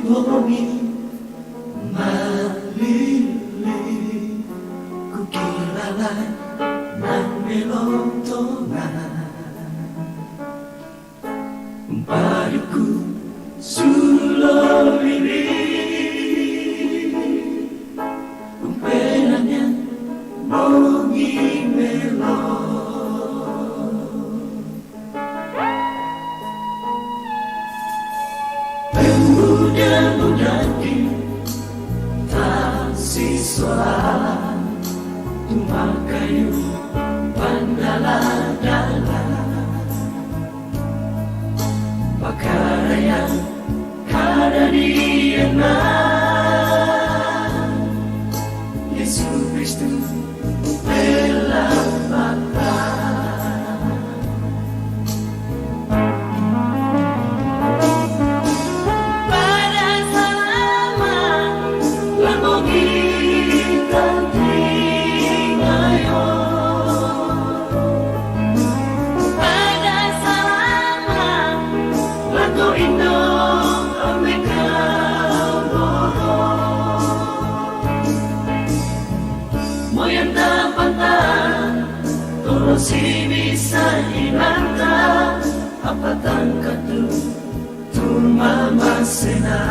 bongi malili kukilalay ng melontongan Umpayuku sulolili Umpenanya bongi melon Pemuda-mudaki Tansiswa Tumakayu Pandala-dala Pakaraya Kadadiana Yesus Kristus Bela mata Si bisa inanta apatang katu tumamasena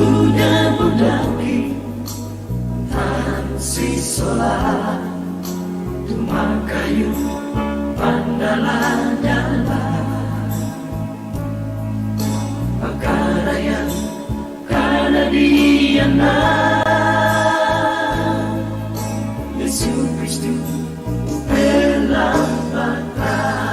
Budak-budaki Tansiswa Tumakayu Pandala-dala Pakaraya Kadadiana Yesus Kristus Bela mata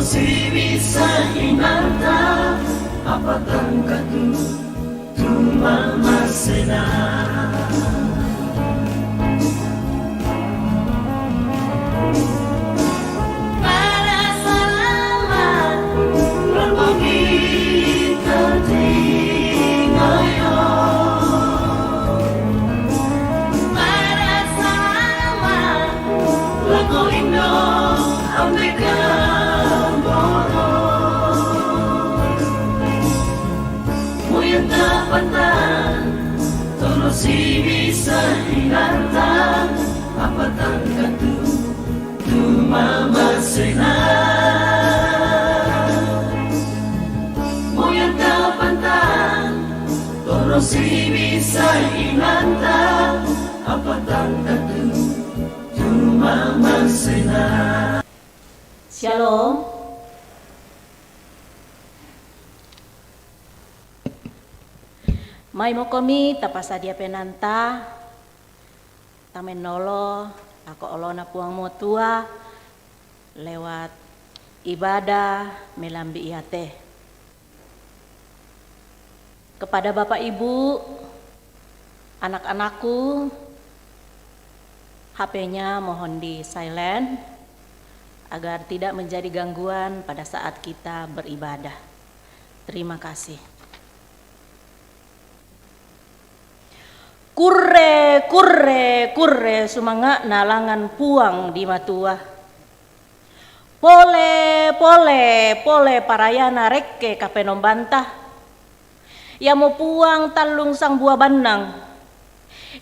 Si bisa inanta apatang katu tumamasena Para salamat Lambongi kati ngayon Para salamat Lago Indo Amerika Tolo si bisa inanta apatang katu tumamasena Moyang kapantan Tolo si bisa inanta apatang katu tumamasena Shalom. Mai mo kami tapasadia penanta tamenolo ako olona puang mo tua lewat ibadah melambi iate. Kepada Bapak Ibu, anak-anakku, HP-nya mohon di silent agar tidak menjadi gangguan pada saat kita beribadah. Terima kasih. Kurre, kurre, kurre, sumanga nalangan puang di matua. Pole, pole, pole parayana rekke kapenom bantah. Ya mau puang talung sang buah banang.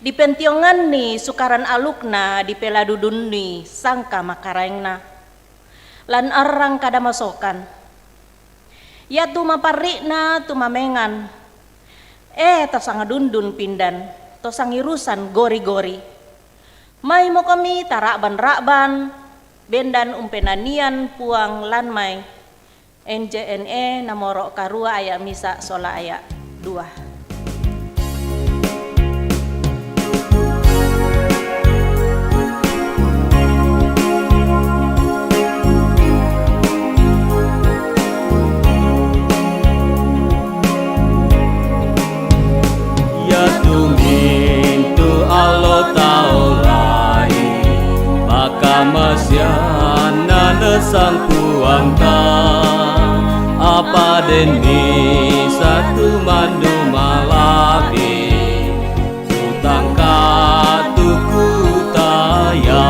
Di pentiongan ni sukaran alukna di peladudun ni sangka makarengna. lan arang kada masokan. Ya tu maparina tu mamengan. Tasanga dundun pindan, to sangirusan gori-gori. May mo kami taraban-raban, bendan umpenanian puang lanmay. NJNE namoro karua aya misa sola aya 2. Masyana nesang puang ta apa deni satu mandu malabi utang katuku taya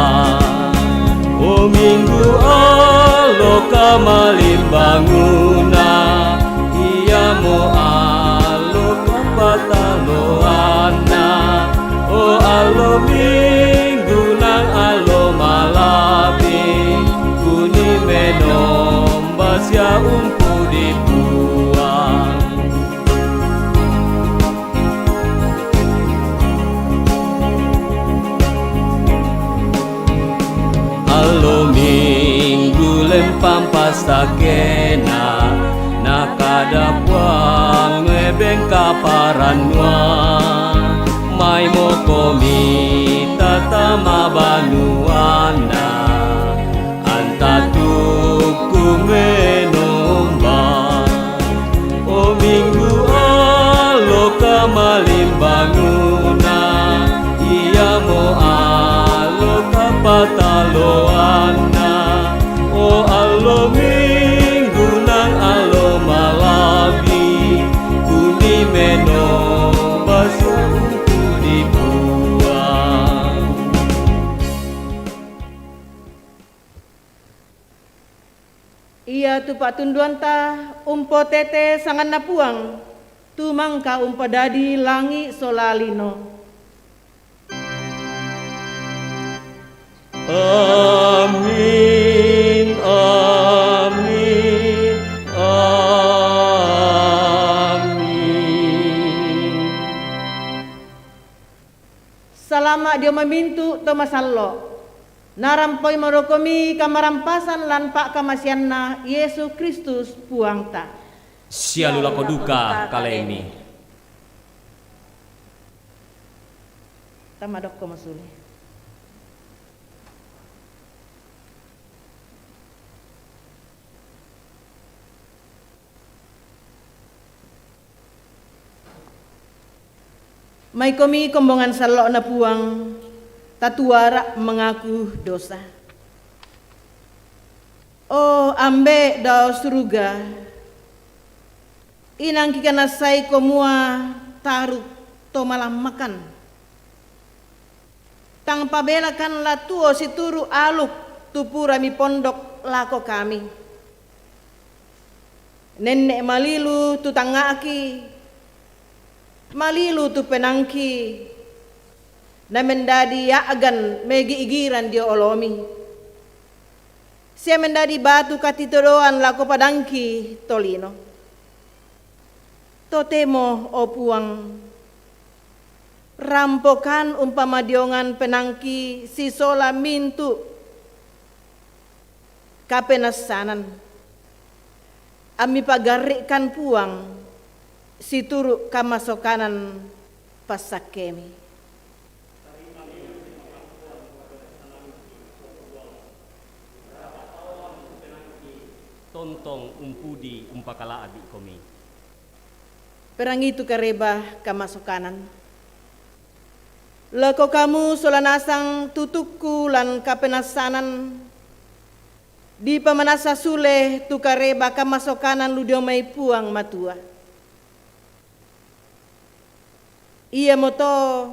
o minggu alo kamalin banguna iya mo alo kapataloana o alo minggu nang alo malabi kuni menom basya umpu dibuang alo minggu lempam pasakena nakada puang ngebeng kaparanwa mai mokomi tatama banuana antatuku menomba o minggu alo kamalin banguna iya mo alo kapataloana o alo minggu nang alo malabi kuni menomba Ia tu patunduan ta umpo tete sangan napuang tu mangka umpo dadi langi solalino. Amin, amin, amin. Salama dia memintu to masallo. Narampoy marokomi kamarampasan lan pak kamasianna Yesus Kristus puangta. Sialula koduka kalemi. Tamadok ko masuli. May komi kombongan salo na puang tatuara mengaku dosa. Oh ambe dao suruga inang kikana sai komua taru to malam makan tang pabelakan la tuo situru aluk tupura mi pondok lako kami nenek malilu tu tangaki malilu tu penangki na mendadi ya agan megi igiran dia olomi sia mendadi batu katitoroan lako padangki tolino totemo o puang rampokan umpama diongan penangki si sola mintu kapenasanan ami pagarikan puang si turu kamasokanan pasakemi. Tontong umpudi umpakala adik komi. Perang itu kareba kamasokanan. Leko kamu solanasang tutukku lan kapenasanan. Di pamanasa sule tu kareba kamasokanan ludiomai puang matua. Ia moto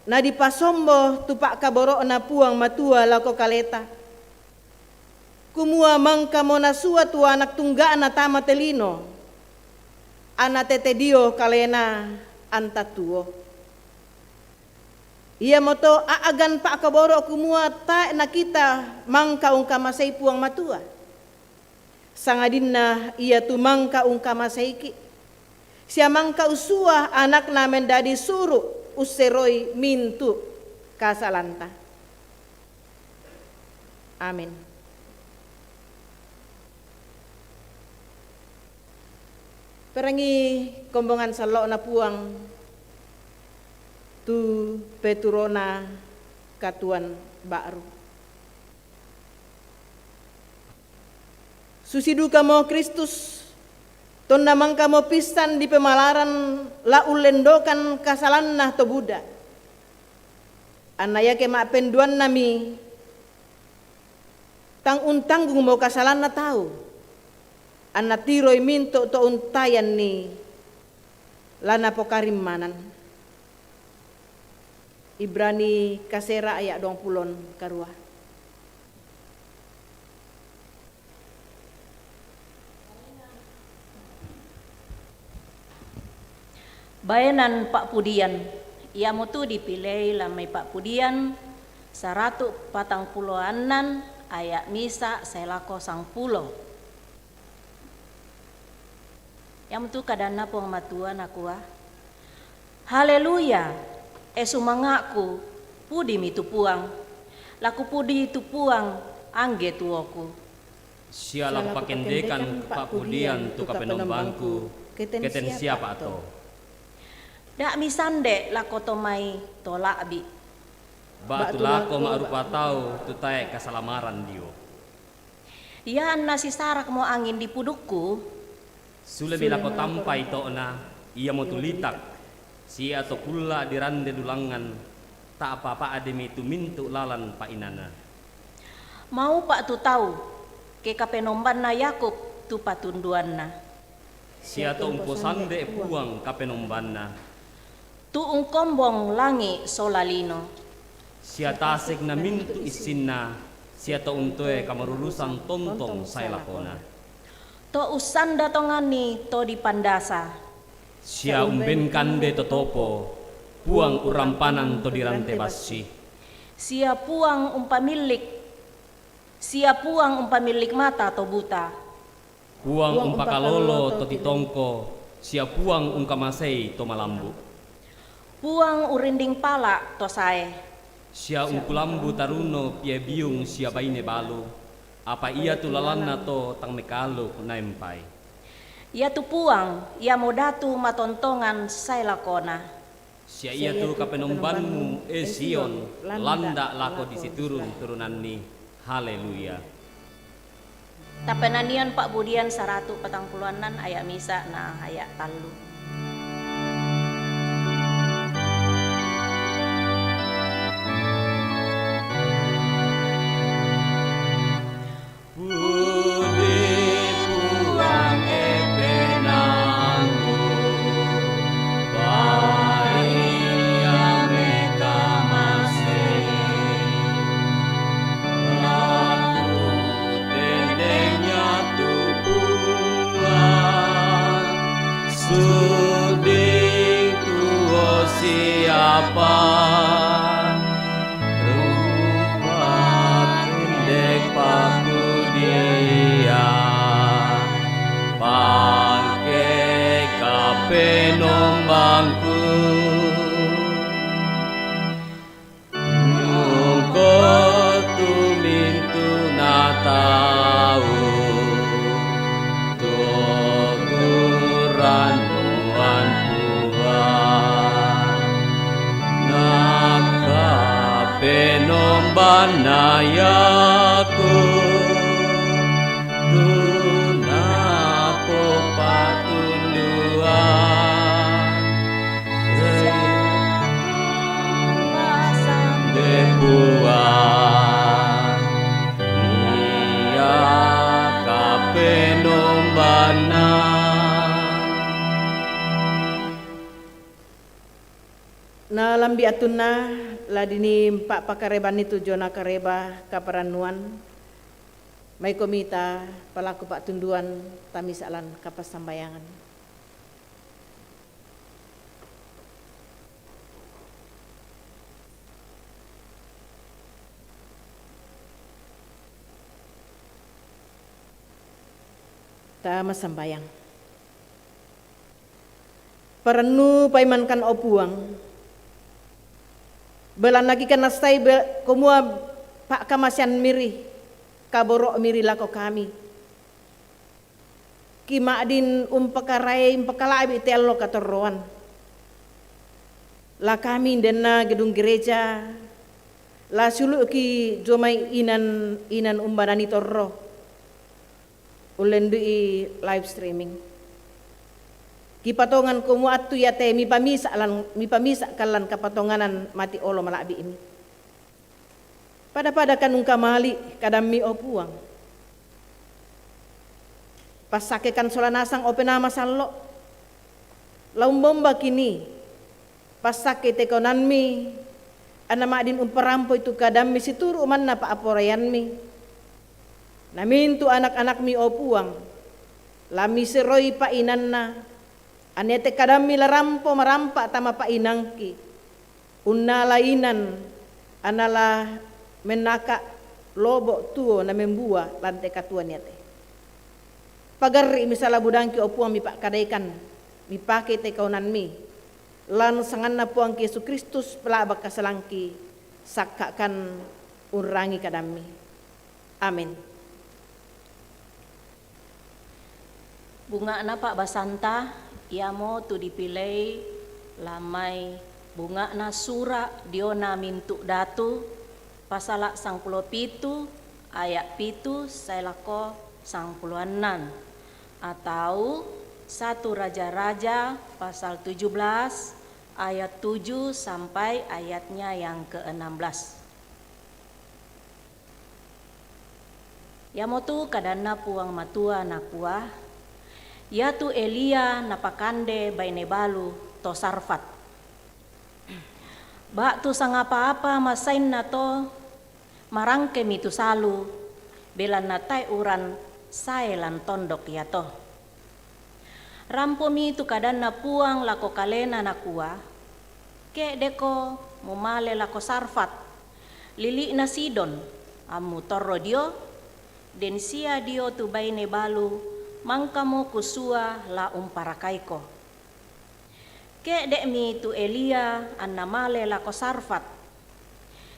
na di pasombo tupak kaboro na puang matua lako kaleta. Kumua mangka mona suatu anak tunggaan na tama telino. Ana tete dio kalena antatuo. Ia moto aagan pak kaboro kumua ta na kita mangka ungka masay puang matua. sangadinna ia tu mangka ungkama seiki. Sia mangka usua anak na mendadi suru useroi mintu kasalanta. Amin. Perangi kombongan salok na puang tu peturona katuan baru. Susidu kamo Kristus, ton namang kamo pisan di pemalaran la ulendokan kasalan nah to Buddha. Anaya ke mak penduan nami, tang untanggung mo kasalan na tau. Anak tiroy minto to untayan ni lana pokarim manan. Ibrani kasera ayat 20 karua. Bayanan Pak Pudian, ia mutu dipilih lamai Pak Pudian 140 anan ayat misa selako sang pulo. Yang mutu kadana pong matuan aku haleluya, esumangaku pudi mitu puang, laku pudi itu puang angge tuoku. Sialang pakendekan Pak Pudian tu kapenombangku, keten siapa to? Dak misande lako tomai tolak bi. Batu lako maarupa tau tu tae kasalamaran dio. Ia nasi sarak mo angin di pudukku. Sule bila ko tampai to na ia mo tulitak si ato kula dirande dulangan tak apa-apa ademi tu mintu lalan pa inana. Mau Pak tu tahu ke kapenomban na Yakub tu patunduan na. Si ato umpo sande puang kapenomban na. Tu ungkombong langi solalino. Si atasik na mintu isin na si ato untoe kamarulusan tontong say lakona. To usan datongani to di pandasa. Sia umben kande totopo, puang urampanan to dirante basi. Sia puang umpamilik mata to buta. Puang umpakalolo to titongko, sia puang ungkamasei to malambu. Puang urinding pala to sae. Sia ungkulambu taruno pie biung sia baine balu. Apa ia tu lalana to tang mekalo naempai. Ia tu puang, ia modatu matontongan say lakona. Sia ia tu kapenombanmu Sion, landa lako disiturun turunan ni. Haleluya. Tapenanian Pak Budian 140-an ayat misa na ayat talu. Banayaku tunapo patunduan depuan ia kapenombana. Na lambi atuna ladini Pak Pakareban itu Jona Kareba kaparanuan mai komita pelaku Pak Tunduan tamisalan kapas sambayangan. ka masambayang. Paranu paimankan opuang. Belan lagi kan nastai kumua pak kamasian miri kaborok miri lako kami. Kima adin umpakarai umpakalabi tello katorroan. La kami dena gedung gereja. La sulu ki jomai inan umbanani torro. Ulendui live streaming. Ki patongan kumu atu ya te mi pamisa kalan kapatonganan mati olo malabi ini. Pada kan ungka mali kadam mi opuang. Pasakekan solanasang openama sallo. Laum bomba kini. Pasake tekonan mi. Anama adin umparampo itu kadam mi situru uman na paaporayan mi. Namintu anak-anak mi opuang. Lami seroi pa inan na. Anete kadam mi larampo marampa tama pa inangki. Unalainan anala menaka lobo tuo na membua lante katuan yate. Pagari misala budangki opuang mi pak kadaikan. Mi pake tekonan mi. Lan sangan na puang Yesus Kristus pelabak kasalangki sakakan urangi kadami. Amin. Bunga na Pak Basanta, iamo tu dipilih lamai bunga na sura diona mintu datu pasala sang pulo pitu ayat pitu sailako sang puluanan atau 1 Raja-Raja pasal 17 ayat 7 sampai ayatnya yang ke-16. Yamotu kadana puang matua nakua, yatu Elia napakande bainebalu to Sarfat. Ba tu sangapa-apa masain na to marangke mitu salu belan natai uran saelan tondok yato. Rampo mi tu kadana puang lako kalena nakua, ke deko mumale lako Sarfat, lili na Sidon, amu torro dio, den sia dio tu baine balu, mangkamo kusua la umparakaiko. Ke dek mi tu Elia annamale lako Sarfat,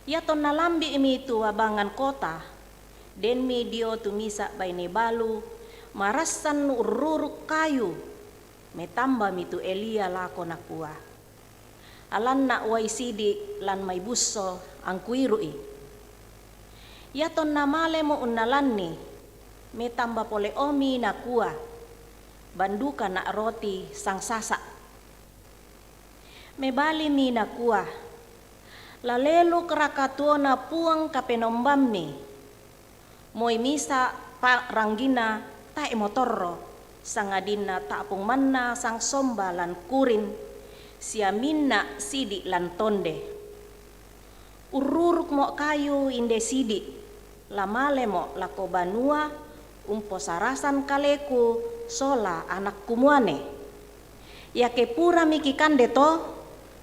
ya ton nalambi mi tu abangan kota, den mi dio tu misa baine balu, marasan ururuk kayu, metamba mitu Elia lako nakua. Alan na waisidi lan may busso ang kuirui. Yaton namale mo unalan ni, metamba pole omi nakua. Banduka na roti sang sasa. Mebali mi nakua. Lalelo krakatuo na puang kapenombami. Moy misa pa ranggina tae motorro. Sangadin na tapong manna sang somba lan kurin, siya minna sidi lan tonde. Ururuk mo kayo inde sidi, lamale mo lako banua, umposarasan kaleku sola anak kumuane. Yake pura mikikande to,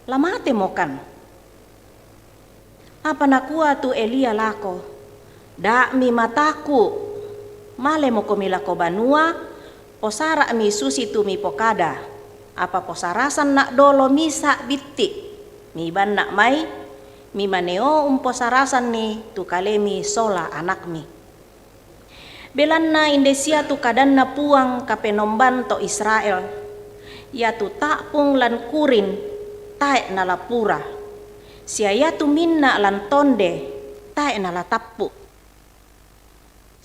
lamate mo kan. Apa nakua tu Elia lako, da mi mataku, male mo komilako banua, posara mi susi tu mi pokada, apa posarasan nak dolo misa bitti, mi ban nak mai, mi maneo posarasan ni tu kalemi sola anak mi. Belan na indesia tu kadan na puang kapenomban to Israel, ya tu takpung lan kurin, tae na lapura, siya tu minna lan tonde, tae na latappu.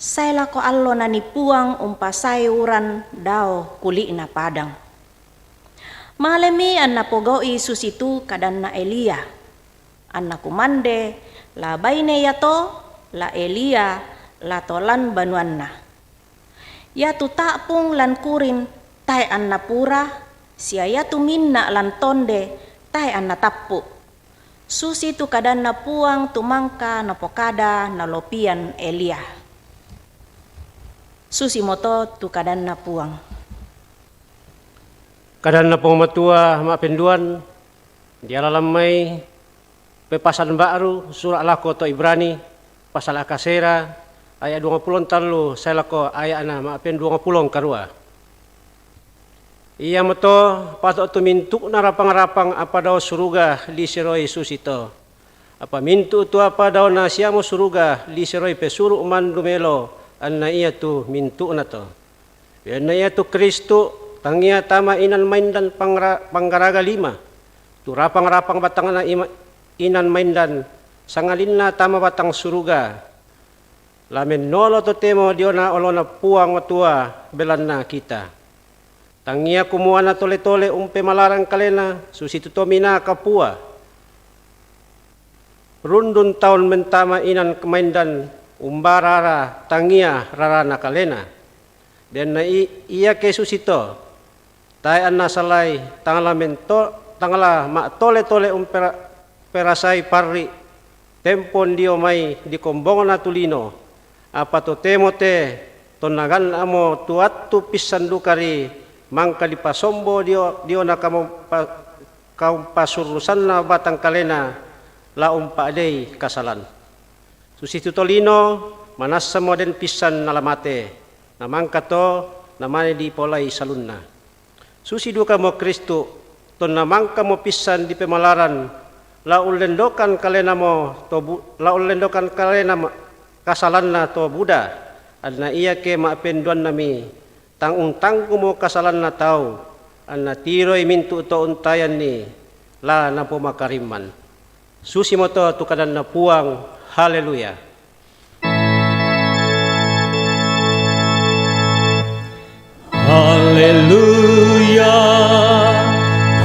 Saya lako allo na nipuang umpasay uran dao kuli na padang. Malemi an napogoi susitu kadan na Elia. An nakumande la baine yato la Elia la tolan banuan na. Yatu tapung lan kurin tay an napura siya yatu minna lan tonde tay an natappu. Susitu kadan na puang tumangka na pokada na lopian Elia. Susi moto tu kadan na puang. Kadan na pong matua mapenduan di alalamay pepasan baru surat lako to Ibrani pasal akasera ayat 23 saya lako ayat na maapen 20 karua. Iya moto patut tu mintuk na rapang-rapang apa daw suruga li siroi susito. Apa mintu tu apa daw na siya mo suruga li siroi pesuru uman dumelo an na iya tu mintu na to. Yan na iya tu Kristo tangia tama inan maindan panggaraga 5. Tu rapang-rapang batang na inan maindan sangalin na tama batang suruga. Lamen nolo to temo dio na olona puang matua belan na kita. Tangia kumuha na tole-tole umpe malarang kalena susitu tomina kapua. Rundun taon mentama inan kemaindan umbarara tangia rarana kalena. Dan na iya ke susito. Tayan na salay tangala ma tole-tole perasai parri tempon dio mai di kombongan na tulino. Apa to temote tonagan amo tuatu pisan dukari mangka di pasombo dio na kaum pasurusan na batang kalena la umpadei kasalan. Susitu tolino manasa moden pisan nalamate namangka to namane di polai salunna. Susi duka mo Kristo ton namangka mo pisan di pemalaran la ulendokan kalena mo to la ulendokan kalena kasalan na to Buddha adna iya ke maapenduan nami tanggung mo kasalan na tao adna tiroy mintu to untayan ni la na pumakariman. Susi mo to tukadan na puang. Haleluya. Haleluya,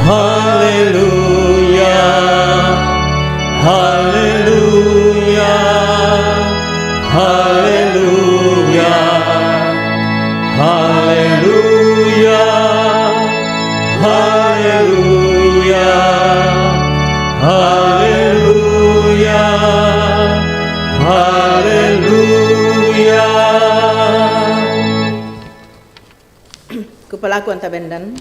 haleluya, haleluya, haleluya, haleluya, haleluya, haleluya, haleluya. Kepalakuan tabendan.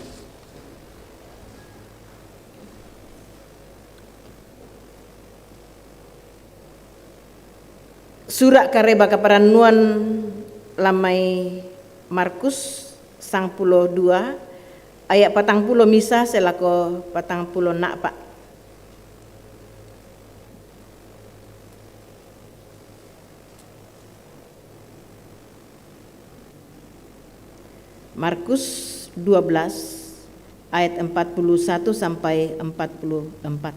Surat kareba kaparanuan lamai Markus sang 2 ayat 40 misa selako 40 nak pak. Markus 12 ayat 41 sampai 44.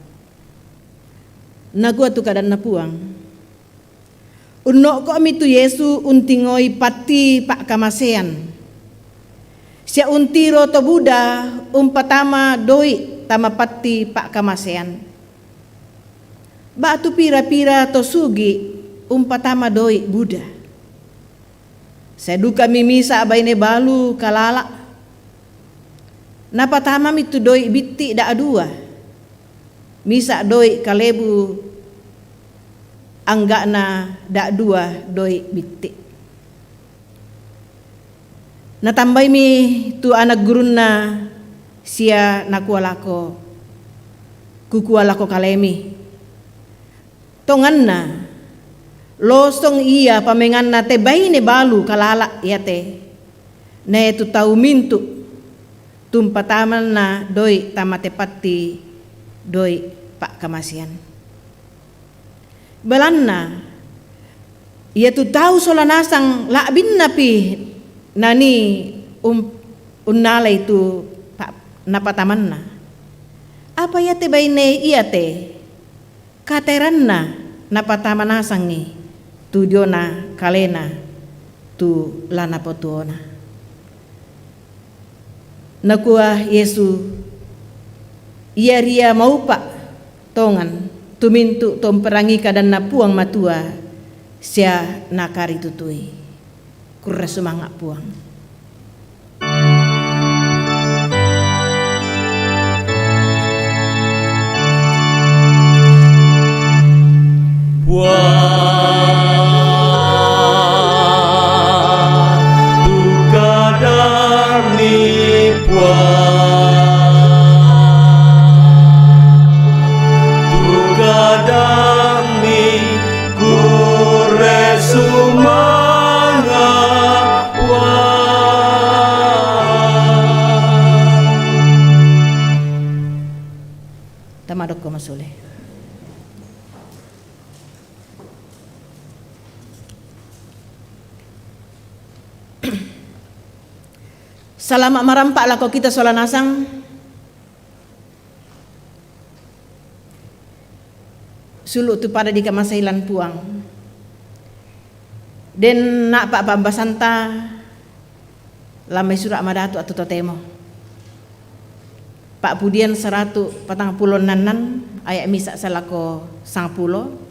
Nagua tu kadan napuang. Unok ko ami tu Yesu untingoi pati pak kamasean. Sia untiro to Buddha umpatama doi tama pati pak kamasean. Batu pira-pira to sugi umpatama doi Buddha. Seduka mimisa abaine balu kalala. Napa tama mitu doi biti da adua. Misa doi kalebu anggana da dua doi biti. Natambay mi tu anak guruna sia nakualako. Kukualako kalemi. Tonganna losong iya pamengan na te baine balu kalala yate ne tu tau mintu tumpataman na doi tamate pati doi pak kamasian balanna iya tu tau solanasang labin napi nani unnala itu pak napataman na apa yate baine iya te kateran na napatamanasang ni tu diona kalena tu lana potuona. Nakua Yesu ia ria maupa tongan tumintu tomperangi kadan na puang matua sia nakari tutui kurra sumanga puang. Tugadami kure suma Salama marampak lako kita solanasang suluk tu pada di kamasailan puang. Den nak pak pambasanta lamai surat madatu atau totemo. Pak pudian 140 nanan ayat misak salako 10.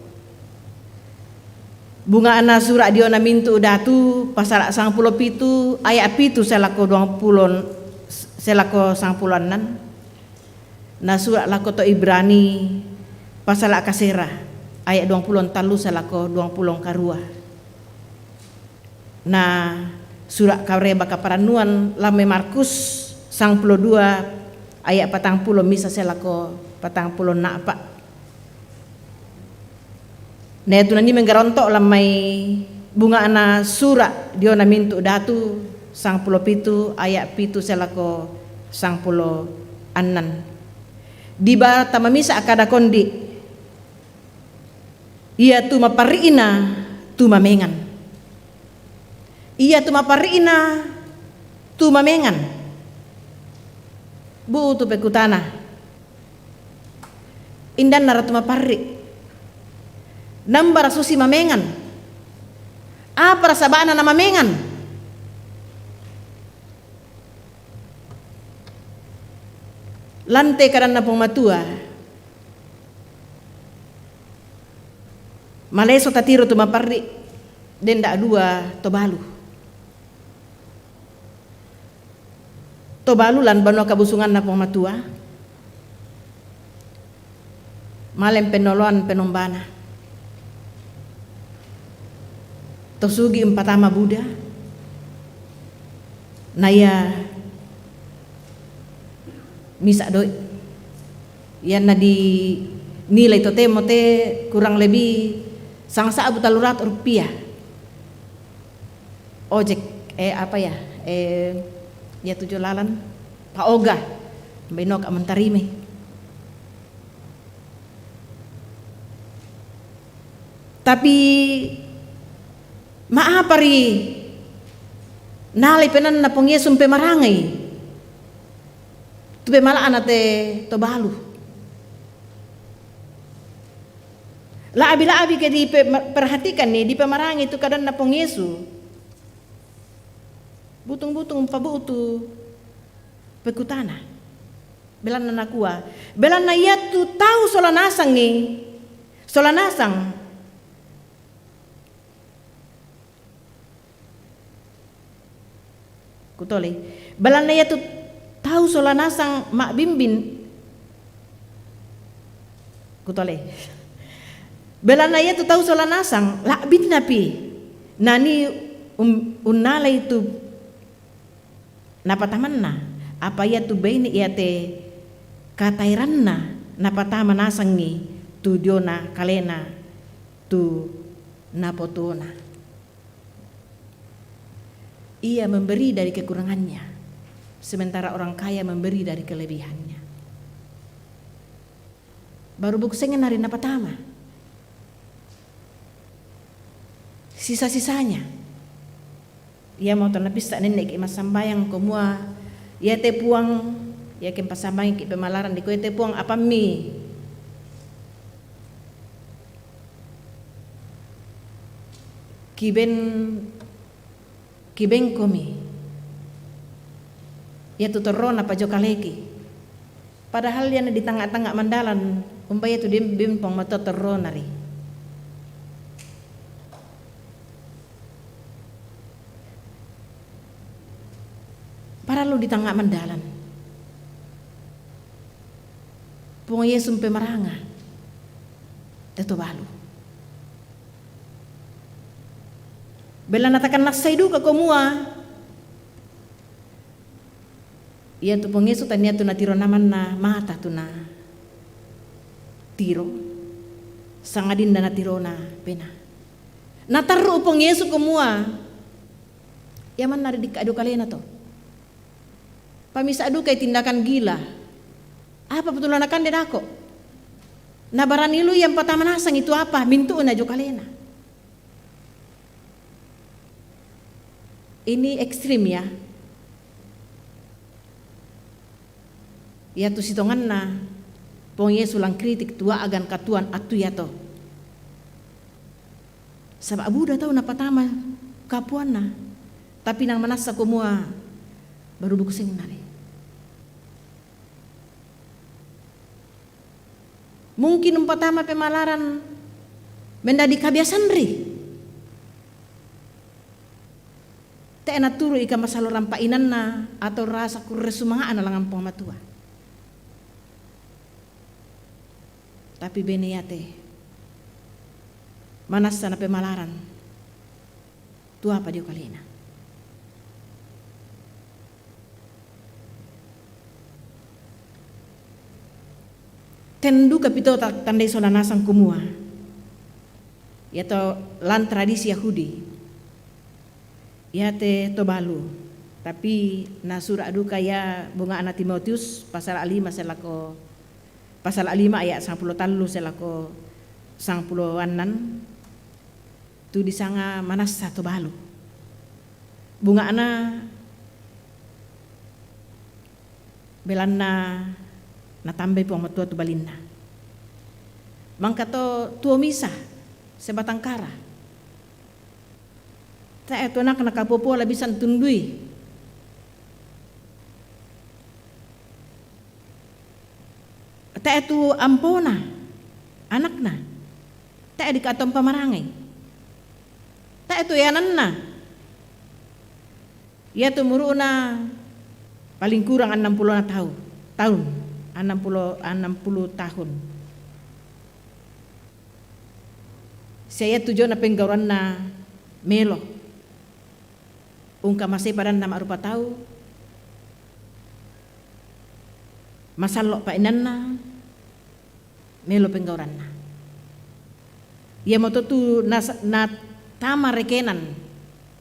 Bunga ana surat diona mintu datu pasal 97 ayat pitu salako 20 salako 10 nan. Na surat lako to Ibrani pasal akasera ayat 20 talu salako 20 karua. Nah surat kareba kaparanuan lame Markus 92 ayat 40 misa selako 40 nak pak. Nah itu nani menggerontok lamai bunga ana surat dia na mintu datu 97 ayat pitu selako 10 anan. Di ba tamamisa akada kondi ia tu mapariina tu mamengan. Ia tu mapariina tu mamengan. Bu tu pekutana. Indan naratu mapari. Nambar susi mamengan. Apa rasabana na mamengan? Lante karana pematua. Maleso tatiro tu mapari. Denda dua tobalu. Tobalu lan bano kabusungan na pematua. Malem penoloan penombana. Tosugi empatama Buddha. Naya misa doi. Yan na di nilai totemo te kurang lebih sangsa abu talurat rupiah. Ojek apa ya? Ya tujuh lalan Pak Oga benok mentarime. Tapi maapari nalai penan na pengyesun pemarangai tu pemala anate tobalu la abi ke di perhatikan nih di pemarangai itu kadang na pengyesu butung-butung pabutu pekutana belan na nakua belan na ia tu tahu solanasang nih solanasang kutole belan na ia tu tahu solanasang mak bimbin kutole belan na ia tu tahu solanasang la bin napi nani unnalai tu napatamanna apa ya tu baini ya te katairanna napatama nasangi tu diona kalena tu napotona. Ia memberi dari kekurangannya sementara orang kaya memberi dari kelebihannya. Baru buksengen hari napatama sisa-sisanya ia mau tanapis tak nenek ke masambayang komua ia te puang ia ke pasambayang ke pemalaran di koe te puang apa mi kiben komi ia tutorona pa jokaleki padahal dia di tengah-tengah mandalan umpaya tu bimpong matotoronari. Para lu di tengah mandalan. Pungo Yesus pemaranga. Teto balu. Bela natakan nasaidu ka komua. Ia tu pungo Yesus tania tu natiro naman na mata tu na tiro. Sangadin na natiro na pena. Nataru pungo Yesus komua. Yaman nari di kaadu kalena to. Pamisa adu kay tindakan gila. Apa petulanakan din ako? Nabarani lu yang patamanasang itu apa? Mintu na jo kalena. Ini ekstrim ya. Ya tu sitongan na pong Yesu lang kritik tua agan katuan atu yato. Sabab abu dah tahu na patama kapuan na. Tapi nang manasa kumua baru bukusing nari. Mungkin umpatama pemalaran mendadi kabiasan ri. Te na turu ika masaloran painan na atau rasa kuresumangaan na lang ang pamatua. Tapi beneyate manasa na pemalaran tua pa dio kalina. Tendu kapito tandai solanasang kumua. Yato lan tradisi Yahudi. Yate tobalu. Tapi nasura aduka ya bunga anak Timotius pasal 5 selako pasal 5 ayat 10 selako 10-anan tu disanga manasa tobalu. Bunga ana belanna natambay po ang matua tu balinna. Mangkato tuo misa sebatang kara. Ta eto nak nakapopo labisan tundui. Ta eto ampona anak na. Ta di katong pamarangay. Ta eto yanan na. Ya tumuro na paling kurang 60 na tahun. 60 tahun. Saya tujuan na penggauran na melo. Ungka masih padan na marupa tau. Masalo pa inan na melo penggauran na. Ia mo tu na tama rekenan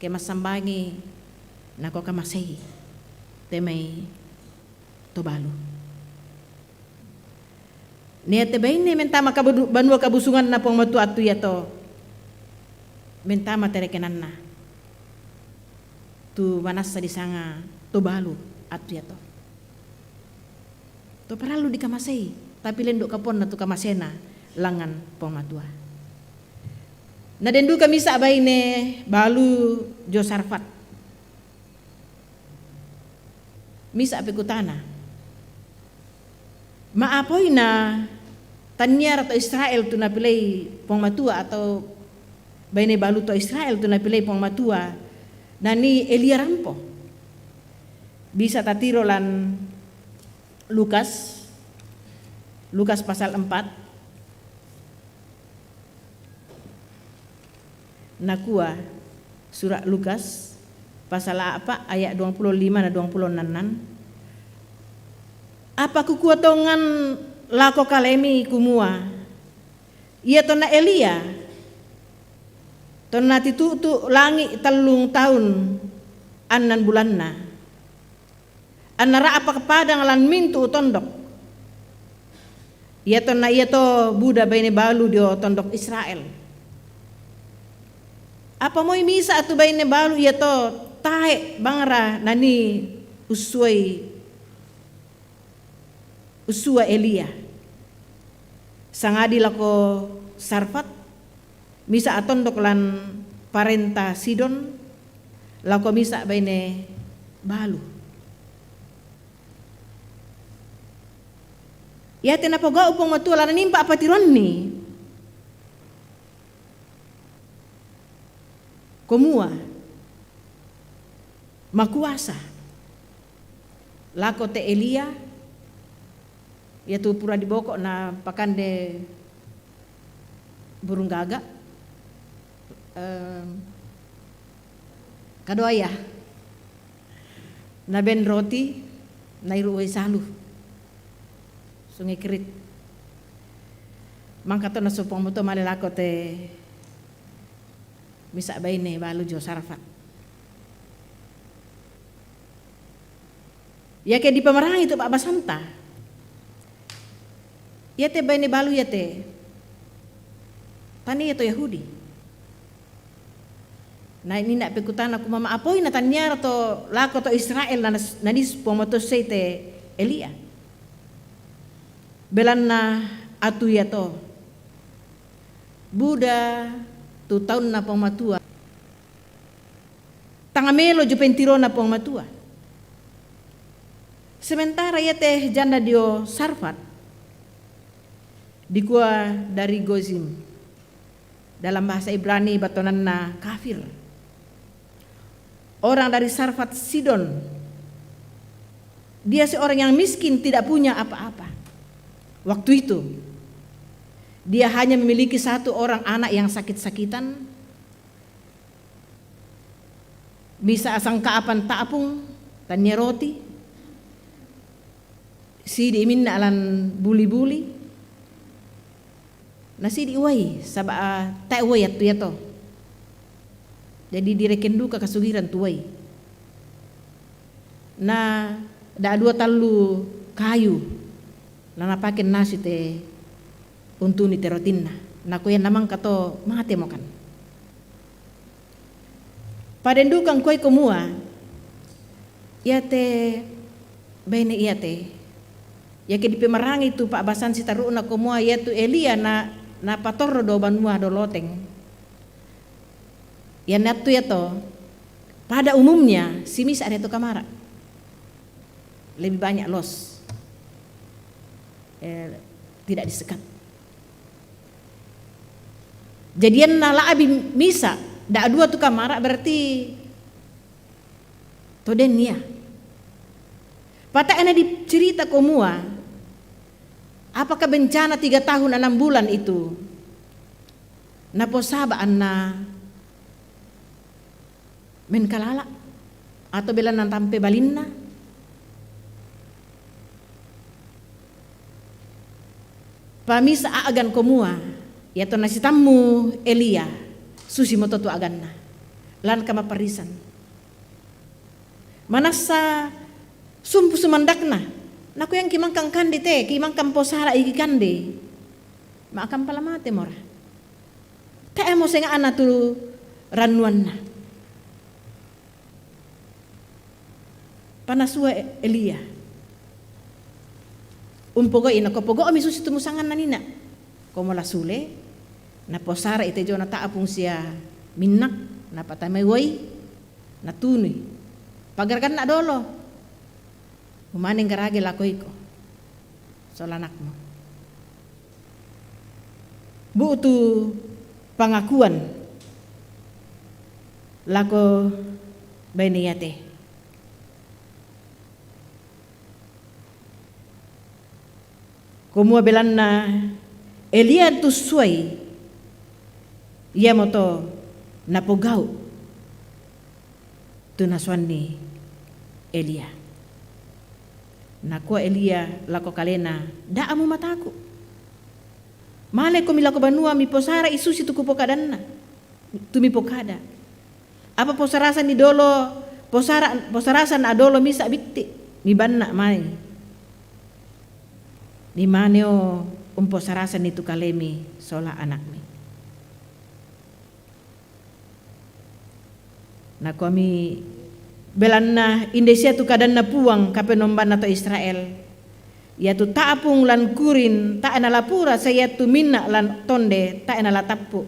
ke masambangi nako kamasay temay tobalu. Niate bain ni mentama banua kabusungan na pong matu atu yato. Mentama terekenan na. Tu manasa di sanga tobalu atu yato. To paralu di kamasay, tapi lenduk kapon na tu kamasena langan pong matua. Nadendu kami sa baine balu jo sarfat. Misa apikutana. Maapoy na tanyar atau Israel tu napilay pong matua atau baine balu to Israel tu napilay pong matua nani Elia rampo. Bisa tatiro lan Lukas pasal 4 nakua surat Lukas pasal apa ayat 25 na 26. Apa kukuatongan lako kalemi kumua. Ia tona Elia. Tona titutu langi telung tahun anan bulanna. Anara apa kepadang lan mintu tondok. Ia tona ia to Buddha baine balu dio tondok Israel. Apa moi misa atu baine balu ia to tae bangara nani usua Elia. Sangadi lako sarfat misa atondok lan parenta Sidon lako misa baine balu. Ya tenapa ga upong matua lan nimpa apa tiron ni. Komua makuasa lako te Elia yaitu pura dibokok na pakande burung gagak kadoaya na ben roti na iruway salu sungai kerit mangkato na supong mo to malalako te misa baine balu jo sarfat. Ya ke di pemerang itu Pak Basanta. Ya te baine balu ya te. Tani itu Yahudi. Na ini nak pekutan aku mama apoi na tanyar to lako to Israel na nanis pomoto te Elia. belanna atu yato Buddha tu tahun na pong matua tangamelo jo pentiro na pong matua. Sementara ya teh janda dio Sarfat dikua dari Gozim, dalam bahasa Ibrani batonan na kafir. Orang dari Sarfat Sidon, dia seorang yang miskin, tidak punya apa-apa. Waktu itu dia hanya memiliki satu orang anak yang sakit-sakitan, bisa asang kaapan taapung tanya roti, si diimin na alan buli-buli, nasi diuai saba tak uai atu yato. Jadi direken duka kasugiran tuai. Na da dua talu kayu nana paken nasi te untuni terotinna. Na kuya namang kato mate mokan. Padendukang kuai komua ya te bene iya te ya ke di pemerang itu Pak Basan sitaruna komua ya tu Elia na patorro do banua do loteng. Ya natu ya to pada umumnya simis ada tu kamara lebih banyak los tidak disekat. Jadian nala abi misa da dua tu kamara berarti to denia. Pata ena dicerita komua apakah bencana 3 tahun 6 bulan itu naposaba anna menkalala atau bela nantampe balinna pamisa agan komua ya to nasi tamu Elia susi moto tu aganna lan kama parisan manasa sumpu sumandakna naku yang kimangkang kande te kimangkang posara iki kande maakam palamate mora ta emo senga ana tu ranuanna panasua Elia umpogo ina ko pogo mi susi tumusangan nanina komo la sule na posara ite jona ta apung sia minnak na patamay woi na tuni pagarkan na dolo umaning garage lakoy ko solanak mo buutu pangakuan lako bainiyate kumua belan na Elia tu suai ia moto napogau tu naswani Elia nakua Elia lako kalena da amu mataku male ko milako banua mi posara isusi tu kupokadanna tu mi pokada apa posarasan ni dolo posarasan adolo misa bitti mi banna mai ni maneo posarasan itu kalemi sola anakmi na kami belanna Indonesia tu kadanna puang kapenomban atau Israel ya tu taapung lan kurin ta ena lapura saya tu minna lan tonde ta ena latappu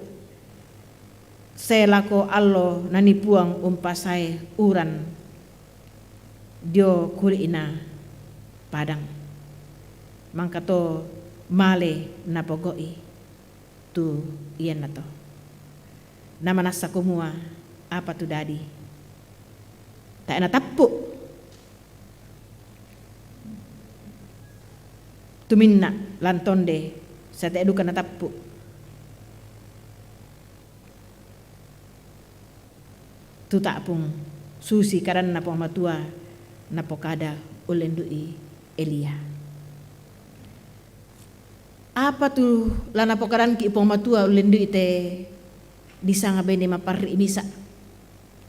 saya lako allo nani puang umpasai uran dio kurina padang mangkato male na pogoi tu iyan na to nama nasa kumua apa tu dadi tak na tappu tuminna lantonde sa te eduka na tappu tu tapung susi karan na pamatua na pokada ulendui Elia apa tu lana pokaran ki ipong matua ulendu ite disanga bene maparri misa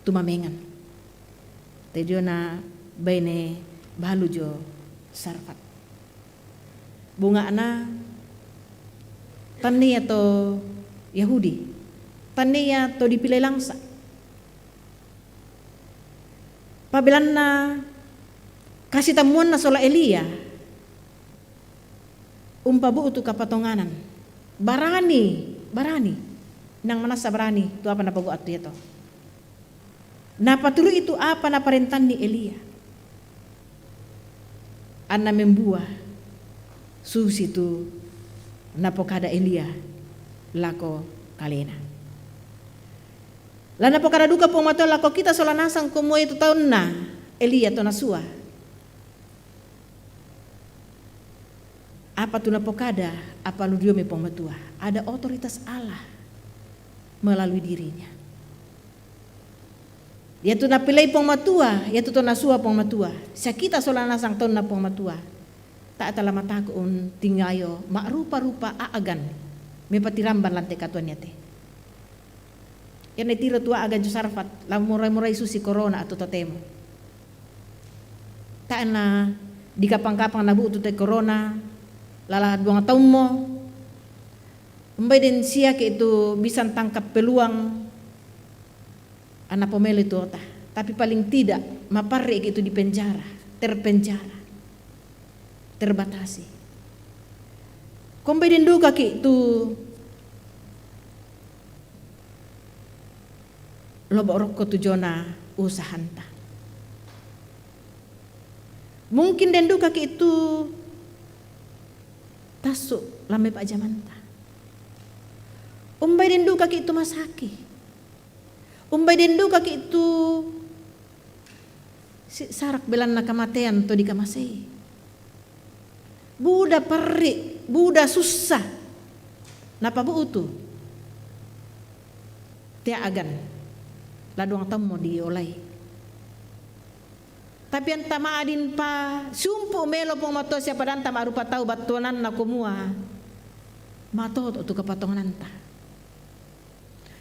tumamengan te na bene balu jo Sarfat bunga na tani atau Yahudi tani atau dipilih langsa pabilan na kasih tamuan na sola Elia bu tu kapatonganan. Barani. Nang manasa berani, tu apa napa buat dia to. Napa tulu itu apa na parentan ni Elia. Anna membuah susi tu napa kada Elia lako kalena. Lah napa kada duka po mato lako kita solanasang komo itu tahun na Elia to nasua. Apa tu napa kada apa lu dio me pematua. Ada otoritas Allah melalui dirinya. Dia tu napilai pong matua, dia tu nasua pong matua. Sa kita solana sang ton na pong matua. Tak atala mataku tingayo mak rupa-rupa aagan. Me patiramban lantai katuan te. Yan tiro tua agan jo sarfat, la murai-murai susi corona atau totemo. Tak na di kapang-kapang nabu tu te corona, lala 2 tahun mo. Umbai den sia ke itu bisa tangkap peluang anak pemilu itu otah. Tapi paling tidak maparre itu di penjara, terpenjara, terbatasi. Kombai den duka ke itu lobok rokok tujona usahanta. Mungkin den duka ke itu tasuk lame Pak Jamanta. Umbai den duka ke itu masaki. Umbai den duka ke itu sarak belan na kamatean to di kamasei. Buda perri, buda susah. Napa bu utu? Tia agan. Laduang tamo diolai. Tapi yang tamaadin pa sumpu melo pong mato siapa dan tama rupa tahu batuanan na kumua. Mato tu kepatongan ta.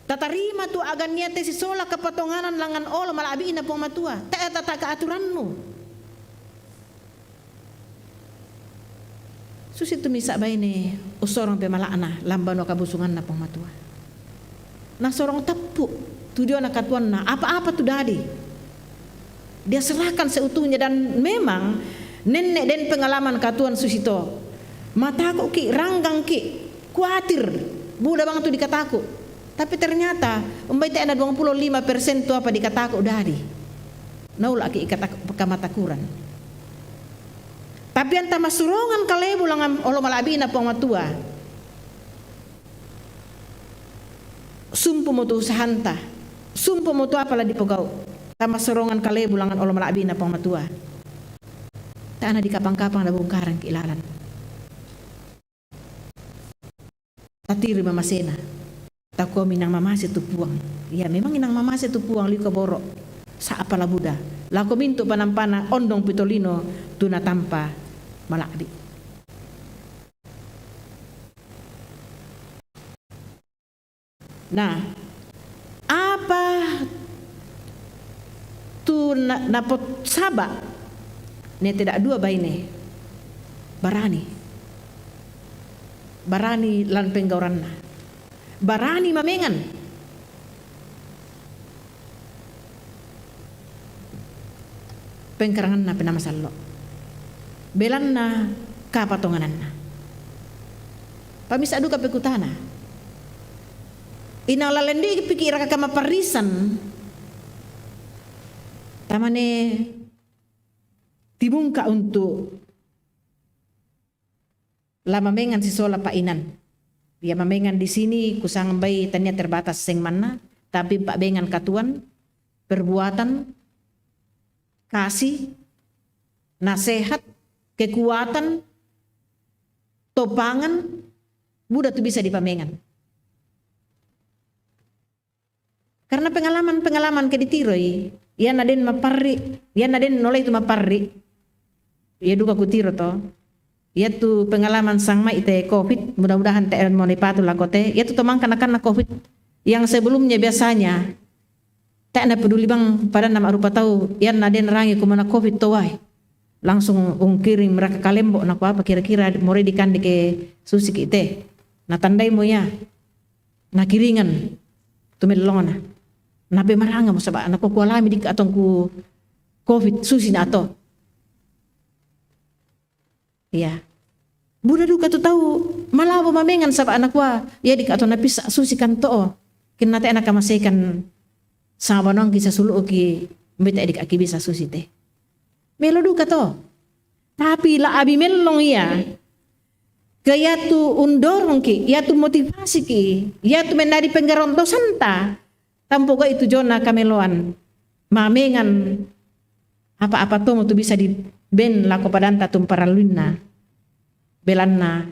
Tatarima tu agan niate si sola kepatonganan langan olo malabi ina pong matua. Tak tata keaturanmu. Susi tu misa baine usorong pemalakna lambano kabusungan na pong matua. Nah sorong tapu tujuan na katuan na apa-apa tu dadi. Dia serahkan seutuhnya dan memang nenek dan pengalaman katuan susito. Mataku ki ranggang ki kuatir buda bang tu dikataku. Tapi ternyata umbai tak ada 25% tu apa dikataku dadi. Naula ki ikata kamatakuran. Tapi anta masurongan kalebu langan olo malabi na pong matua. Sumpu mo tu usahanta. Sumpu mo tu apa la dipogau. Tama sorongan kalebu langan olo malabi na pong matua. Tak na di kapang-kapang na bungkaran kilalan. Tatiri mamasena. Tako minang mamase tu puang. Ya memang inang mamase tu puang liu kaboro. Sa apa la Buddha. Lako mintu panampana ondong pitolino tuna tampa malabi. Nah, apa tu napot saba ne tidak dua baine barani lan penggauranna barani mamengan pengkarangan na penamasallo belan na kapatonganan na pamisa duka pekutana inalalendi pikira kakama parisan tamane tibungka untuk lama mengan si sola painan. Dia mamengan di sini kusang bay tanya terbatas seng mana, tapi pak bengan katuan, perbuatan, kasih, nasihat, kekuatan, topangan, Buddha tu bisa dipamengan. Karena pengalaman keditiroi, ia naden maparri, ia naden nolai tu maparri, ia duka kutiro to. Ia tu pengalaman sang mai ite COVID, mudah-mudahan te mau nipatu lakote. Ia tu tomang kana COVID yang sebelumnya biasanya tak na peduli bang pada nama rupa tahu ia naden rangi kumana COVID towai. Langsung ungkiring mereka kalembo nak apa kira-kira more dikandi ke susi ite. Na tandai mo ya. Na kiringan tumelona. Na be maranga mo saba na ko kualami dik atong ku COVID susi na ato. Iya. Buda duka tu tahu malawa mamengan sa anak wa ya di kato napisa susikan to kin nate anak kamasekan sama nong kisah sulu ki mbeta edik aki bisa susi teh melo duka to tapi la abi melong iya kaya tu undorong ki ya tu motivasi ki ya tu menari penggaronto santa tampoga itu jona kameloan mamengan apa-apa to tu bisa di ben lako padanta tumparalunna belanna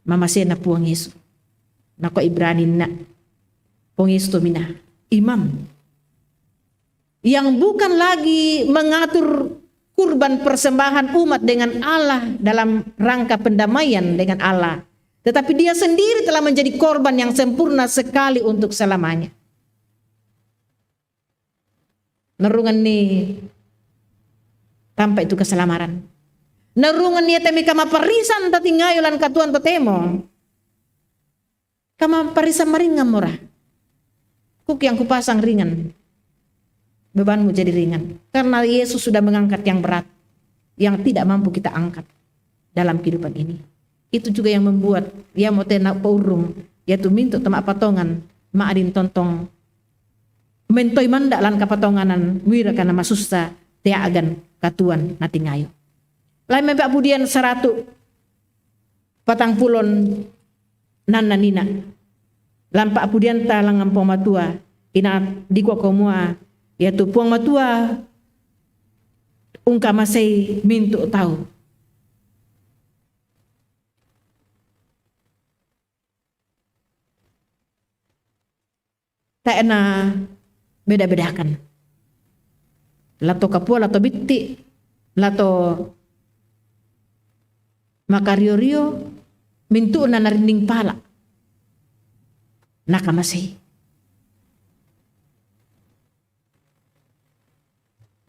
mamasena puang Yesu nako Ibrani na puang Yesu to mina imam yang bukan lagi mengatur kurban persembahan umat dengan Allah dalam rangka pendamaian dengan Allah, tetapi dia sendiri telah menjadi korban yang sempurna sekali untuk selamanya. Nerungan nih tanpa itu keselamaran. Nerungan niya temi kama parisan tati ngayolan katuan totemo. Kama parisan maringan murah. Kuk yang kupasang ringan. Bebanmu jadi ringan. Karena Yesus sudah mengangkat yang berat. Yang tidak mampu kita angkat dalam kehidupan ini. Itu juga yang membuat ya mau tenak paurung. Yaitu mintu temak patongan. Maadin tontong. Mentoy mandak lan kapatonganan. Wira kana masusta. Tia agan katuan nati ngayo. Lain mebak budian 140 nana nina. Lampak budian ta langang pong matua. Ina dikwa komua. Yaitu puang matua ungka masay mintu tahu. Tak ena beda-bedakan. Lato kapua, lato bitti, lato makario-rio, mintu na narining pala. Nakamasay.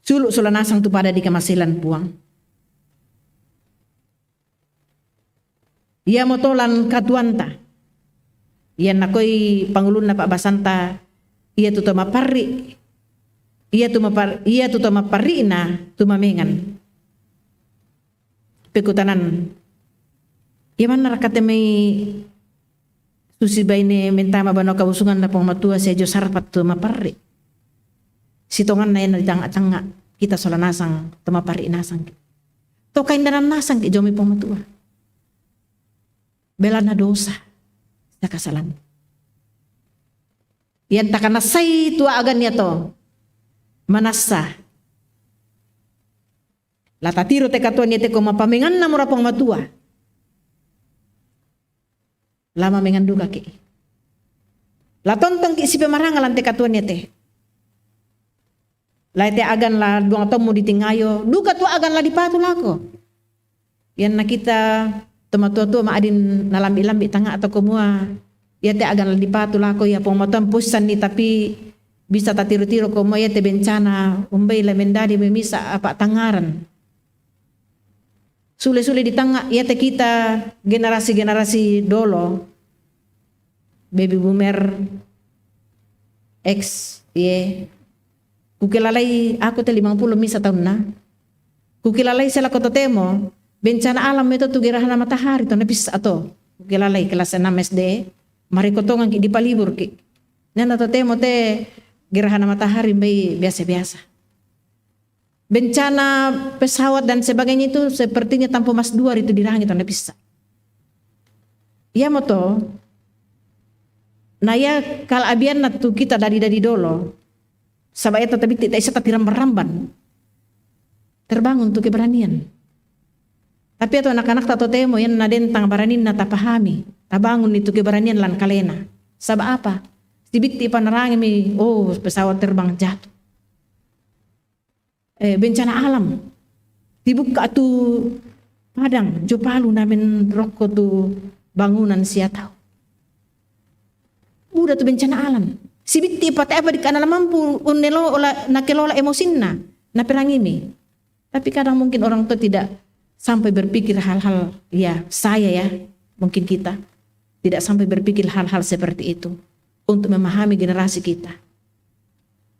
Suluk sulanasang tu pada di kamasilan puang. Ia motolan katuanta. Ia nakoi pangulun na Pak Basanta. Ia tu mapari. Ia tu mapari na tumamengan. Pekutanan. Ia mana rakate may susibay ni mentama bano kabusungan na pong matua siya jo sarpat tu mapari. Sitongan na yan na tanga kita sola nasang tumapari nasang. To kain danan nasang ki jomi pong matua. Bela na dosa sa kasalan. Yan takanasay tua agan niya to. Manasa. Latatiro te katuan niya te kumapamingan na mura pong matua. Lama menganduka ki. Latontong ki si pemarangalan te katuan niya te. Laite agan la duang tomu ditingayo, duka tu agan la dipatu lako. Yan nakita tumatua-tua maadin nalambi-lambi tanga atau kumua. Ya te agan la dipatu lako ya pong matuan pusan ni tapi bisa tatiru-tiru kumua ya te bencana umbay la mendadi memisa apa tangaran. Sule-sule di tanga ya te kita generasi-generasi dolo baby boomer X kukilalay ako te 50 misa taon na. Kukilalay sila ko totemo. Bencana alam ito tugirahan na matahari to napis ato. Kukilalay kelas 6 SD. Marikotongan ki di palibur ki. Nana totemo te girahan na matahari may biasa-biasa. Bencana pesawat dan sebagainya itu sepertinya tanpa mas 2 itu di langit to napis. Iya mo to. Naya kalabian na tu kita dari dolo. Sabaya tetapi tidak isa tapi ramban-ramban. Terbangun tuh keberanian. Tapi itu anak-anak tato temo yang nadentang baranin na tapahami. Tabangun itu keberanian lan kalena. Sabab apa? Sibikti panerangi mi, pesawat terbang jatuh. Bencana alam. Dibuka tu padang, jopalu namin rokok tu bangunan siatau. Udah tu bencana alam. Sibiti pati apa di kanal mampu unelo nakelola emosin na perangimi. Tapi kadang mungkin orang tua tidak sampai berpikir hal-hal ya saya ya mungkin kita tidak sampai berpikir hal-hal seperti itu untuk memahami generasi kita.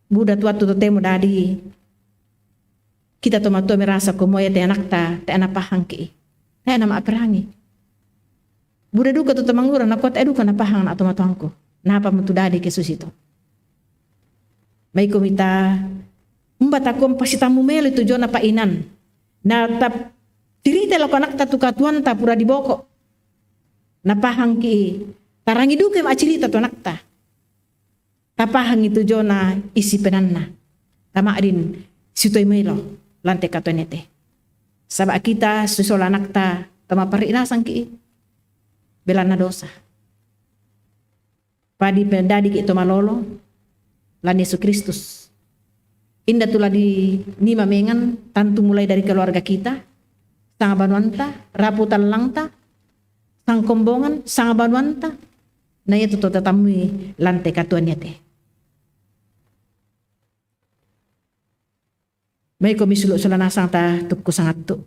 Budak tua tu temu dadi kita tomato merasa komo ya te anak pahang ki. Te nama perangi. Buda duka tu tamangura na kota eduka na pahang na atomatuangko. Napa mutudadi ke susito. May kumita umbat ako pasitamu melo itu jona painan. Na tap tirita lo kanak tatu katuan ta pura di boko. Na pahang ki tarangi duke macilita to nakta. Tapahang itu jona isi penanna. Tama adin sitoy melo lante katonete. Sabak kita susola nakta tama parinasang ki belana dosa. Padi pendadi ki to malolo lan Yesus Kristus. Indah tulah di nima mengan tantu mulai dari keluarga kita, sang banuanta, raputan langta, sang kombongan, sang banuanta, na itu to tatamui lante katuan yate. May komisulo sulana sang ta tupku sangat tu.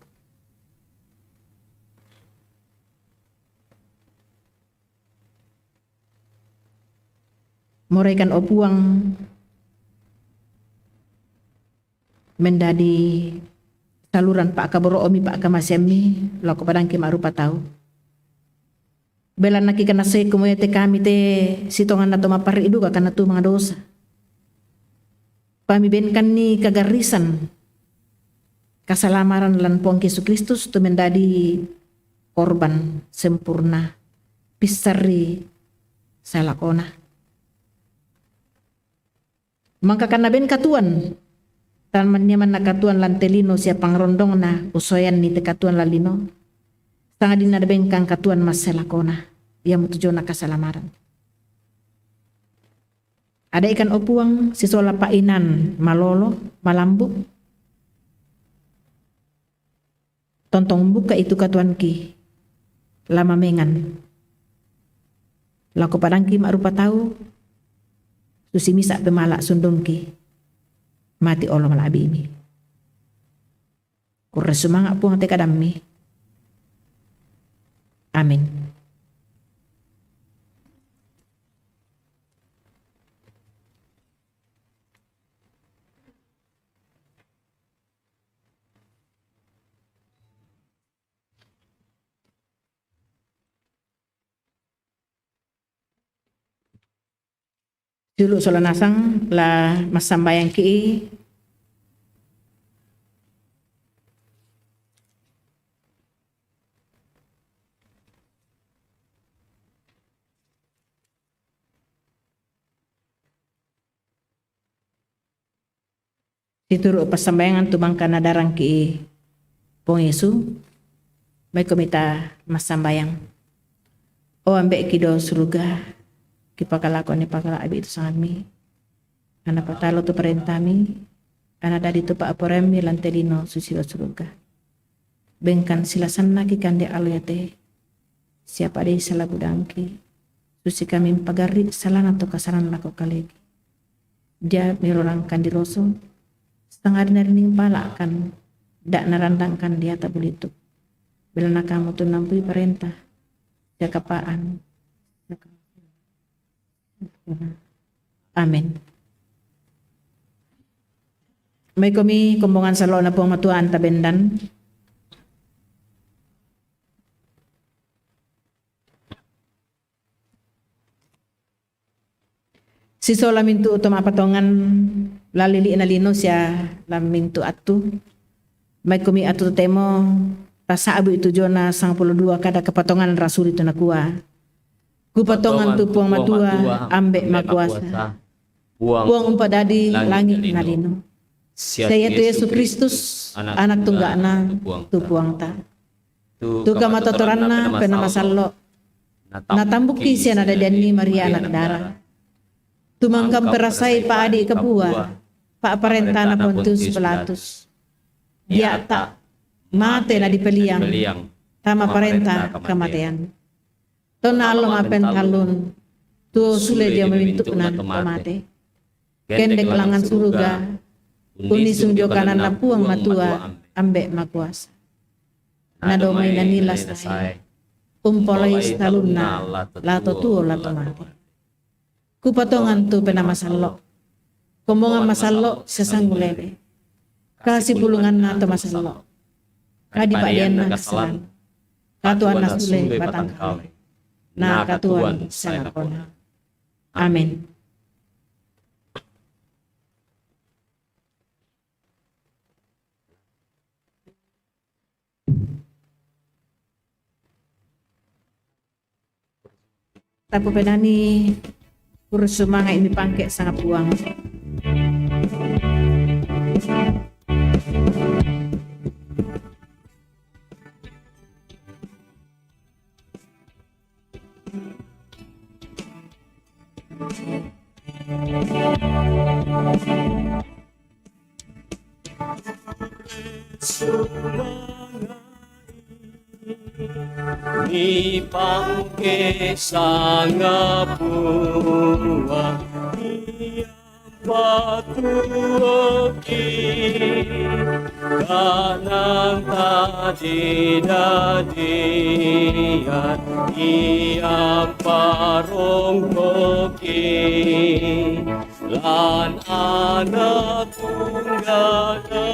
Moraikan opuang mendadi saluran Pak Kaboro Omi Pak Kamasemi lako padang ki marupa tahu. Belan naki kana se kumuyete kami te sitongan nato mapari idu kana tu mga dosa. Pami benkan ni kagarisan kasalamaran lan Puang Yesus Kristus tu mendadi korban sempurna pisari salakona. Mangka kana ben katuan tan manyaman na katuan lan telino sia pangrondong na usoyan ni te katuan lalino sanga dina ben kang katuan maselakona ia mutujo na kasalamaran. Ada ikan opuang sisola painan malolo malambu tontong buka itu katuan ki lama mengan lako padangki marupa tahu susi misa pemalak sundongki mati Allah malabi ini. Kurang semangat puang teka dami. Amin. Dulu sola nasang la masambayang ki dituru pasambayangan tumang kana darang ki Pong Yesu may komita masambayang o ambek kido surga kipakalako ni pakala abi itu sangat mi ana patalo tu perintami ana dadi tu pa aporemi lantelino susilo surga bengkan silasan lagi kande aluyate siapa dei salah budangki susi kami pagari salana to kasaran lako kalegi dia mirorangkan di roso setengah dinaring palakan dak narandangkan dia tak bulituk bila kamu tu nampui perintah jakapaan. Amin. May kami kumbungan sa loob na pong matuan tabendan. Siso lamintu uto mapatongan lalili na lino siya lamintu atu. May kumi atu temo pasaabu itu jona 52 kada kepatongan rasul itu nakuha. Kupatongan tu puang matua ambek makuasa. Puang umpadadi langit nalino. Saya tu Yesus Kristus anak tunggakna tu puang ta. Tu kamatotoranna pena masallo. Natambuki siya nada dani Maria anak darah. Tumangkam perasai pa adi kapua. Pa parentana Pontius Pilatus. Dia tak mate na dipeliang. Tama parenta kematian. Tonalo mapen talun tu sule dia memintuk nan tomate kendek langan surga unisum jo kanan na puang matua ambek makuasa nadomay nanilas tay umpolay talunna lato tuo lato mate kupatongan tu penamasalo komongan masalo sesanggulele kasih pulungan na to masalo kadi padian na kasalan katuan na sule batang kale na katuan sanakona. Amin. Tapo penani kursus sumanga ini pangke sangat puang. Ni pangke sangapua patuoki kanang tadi dadian iyang parongkoki lan anak tunggana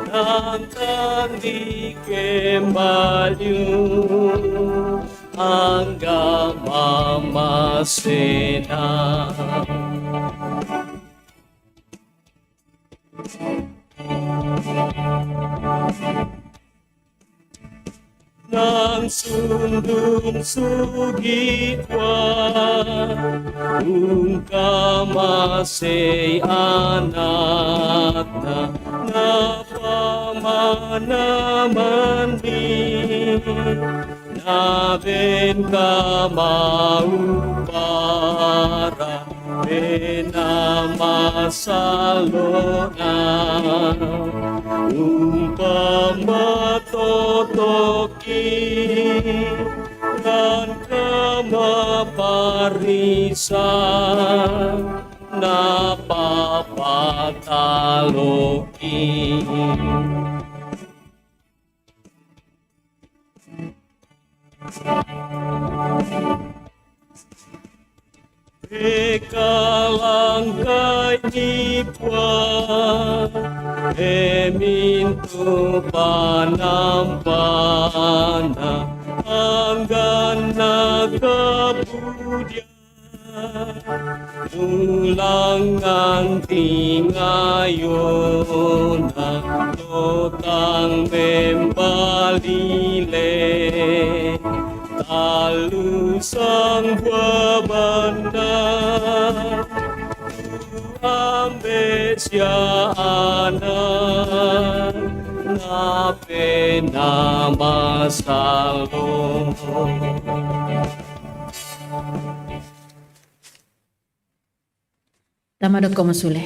nantang di kembali angga mama sena nang sundung sugitwa ungkamasay anak na pamanaman di naben ka maupara benamasalona umpamatotoki dan kemaparisan napapataloki Ekalangkay nipwa emintu panampana anggan nagabudya ulang nganti ngayon totang membalile talusang buabanda ambe siya anak na penamasalo. Tamadok ko masule.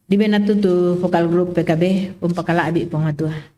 Di ba natutu vokal group PKB umpakala abi pengatua.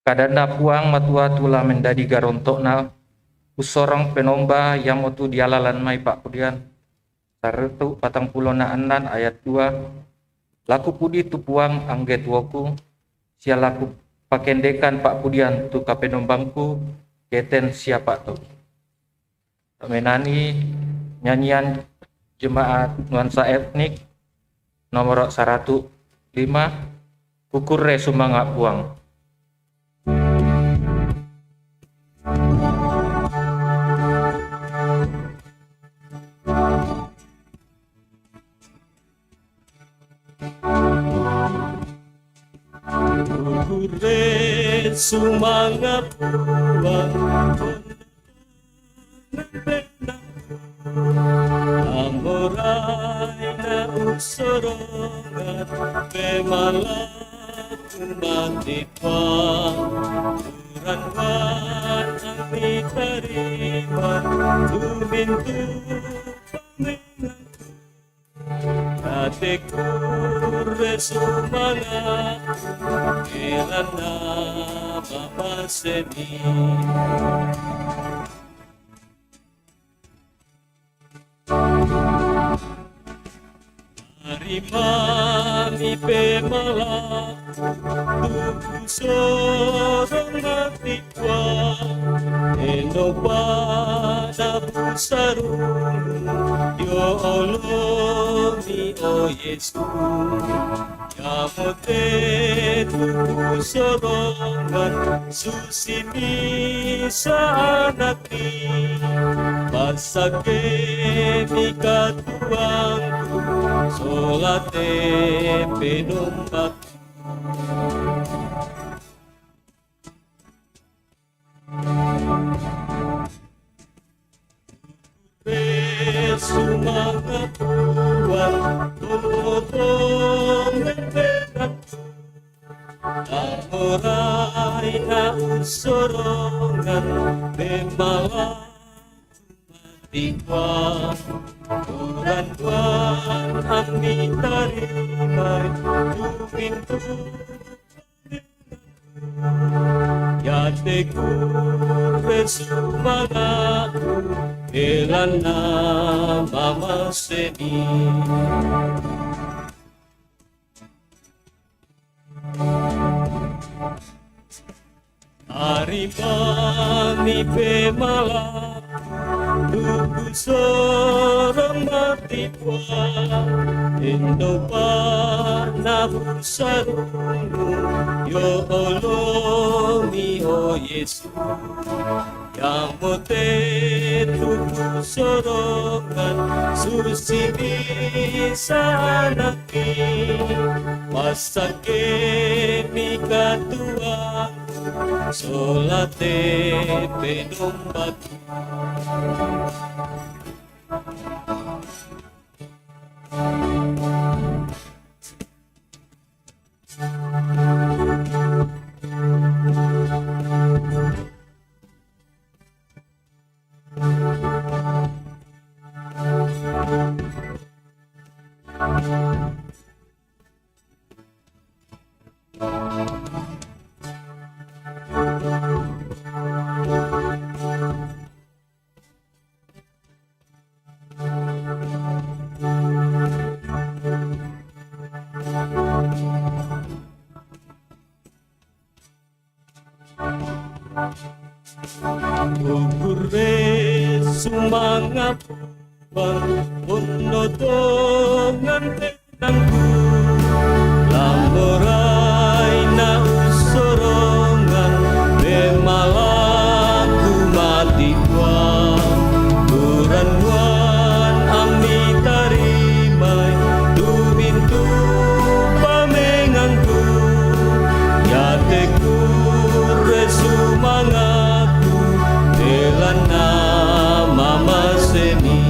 kadanda puang matua tula mendadi garontokna usorong penomba yang motu dialalan mai Pak Pudian saretu 40 na anan ayat 2 laku pudi tu puang angge tuoku sia laku pakendekan Pak Pudian tu kapenombangku keten siapa tu menani nyanyian jemaat nuansa etnik nomor 105 Kukure Sumangga Puang. Kukure Sumangga Puang, amorai na usorongan pemalaku matipang turanwan ang diterima tumintu pamenang kate kure sumanga kailan na mapaseni. Harimani pemala tuku sorong natikwa enopa na pusarung yo olomi o Yesu yamote tuku sorongan susimi sa anaki pasake mikatuangku solate penombat Sumangga Puang tumutong mendengar amorai na usorongan memala matipang turanwan ang ditarimay tumintu yate kure sumanga kailan na mamaseni. Harimani pemala tuku sorong matipwa enopa na pusarungu yo olomi o Yesu yamote tuku sorongan susimi sa anaki masake mikatuang solate penombat. Kukure Sumangga Puang punotongan tenangku lamorai na usorongan memalaku matipwa turanwan ang ditarimay tumintu pamenganku yate kure sumanga kailan na mamaseni.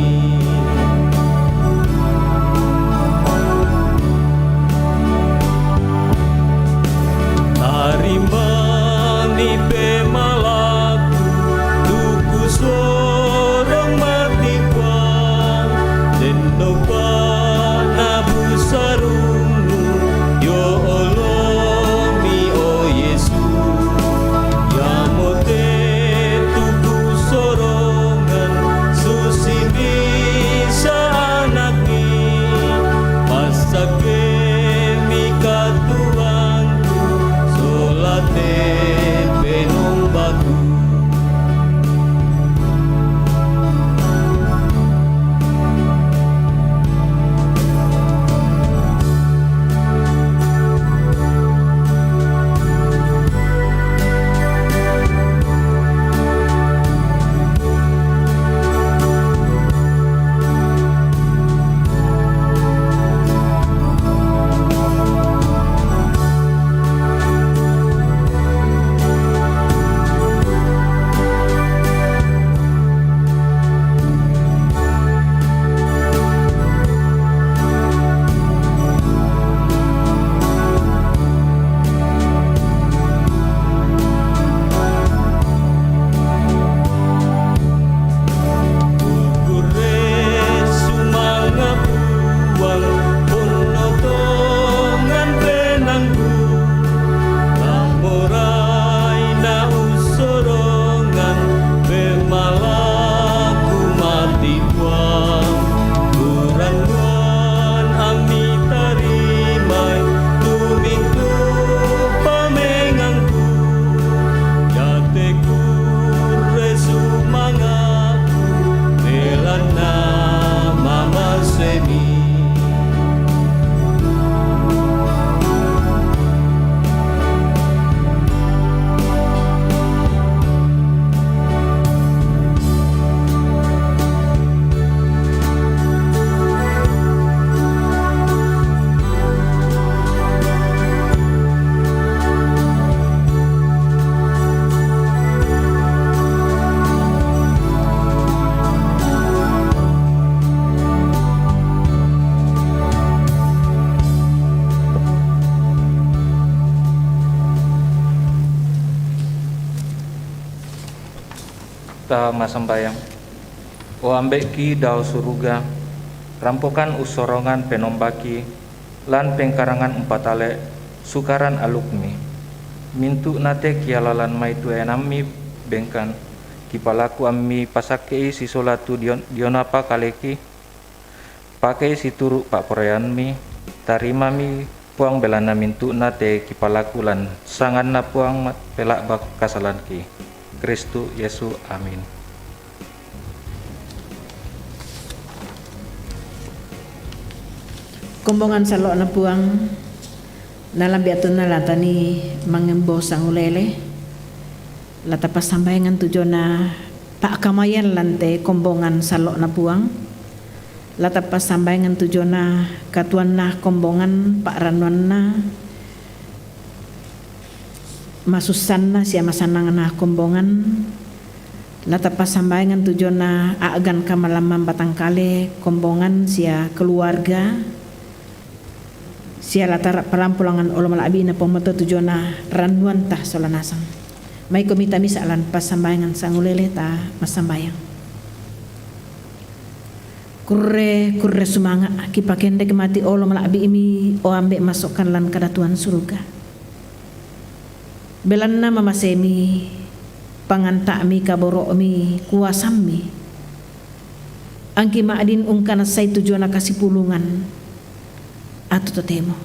ta masambayang. O ambek ki dao suruga, rampokan usorongan penombaki, lan pengkarangan empatale, sukaran alukmi. Mintu nate kialalan maitu enami bengkan, kipalaku ammi pasakei si solatu dionapa kaleki, pakai si turu pak poreanmi, tarimami puang belana mintu nate kipalaku lan sangan na puang pelak bak kasalanki. Kristu Yesu, amin. Kumbongan salok na puang nalam biatun na latani mangembo sang ulele lata pasambayangan tujona pak kamayan lante kumbongan salok na puang lata pasambayangan tujona katuan na kumbongan pak ranuan na masusan na siya masanangan na kumbongan lata pasambayangan tujona aagan kamalaman batangkale kumbongan siya keluarga sia latar palampulangan olom malabi na pomoto tujona ranuan tah solanasang may komita misalan pasambayangan sangulele ta masambayang kurre sumanga kipakende mati olom malabi imi o ambek masukkan lan kadatuan surga belanna mamasemi panganta mi kaboro mi kuasami angki maadin ungkana say tujona kasipulungan atau totemo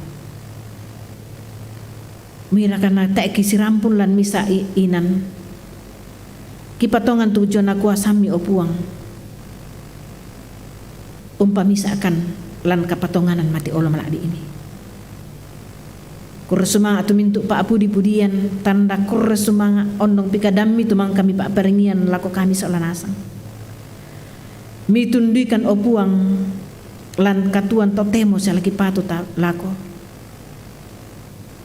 mira kana tak kisirampun lan misa inan kipatongan tujuan aku asami opuang misakan lan kapatonganan mati olah maladi ini kurresumanga atu mintu pak pudi-pudian tanda kurresumanga ondong pikadami tumang kami pak perengian lako kami solanasang mitundikan opuang lan katuan totemo sa lagi patu ta lako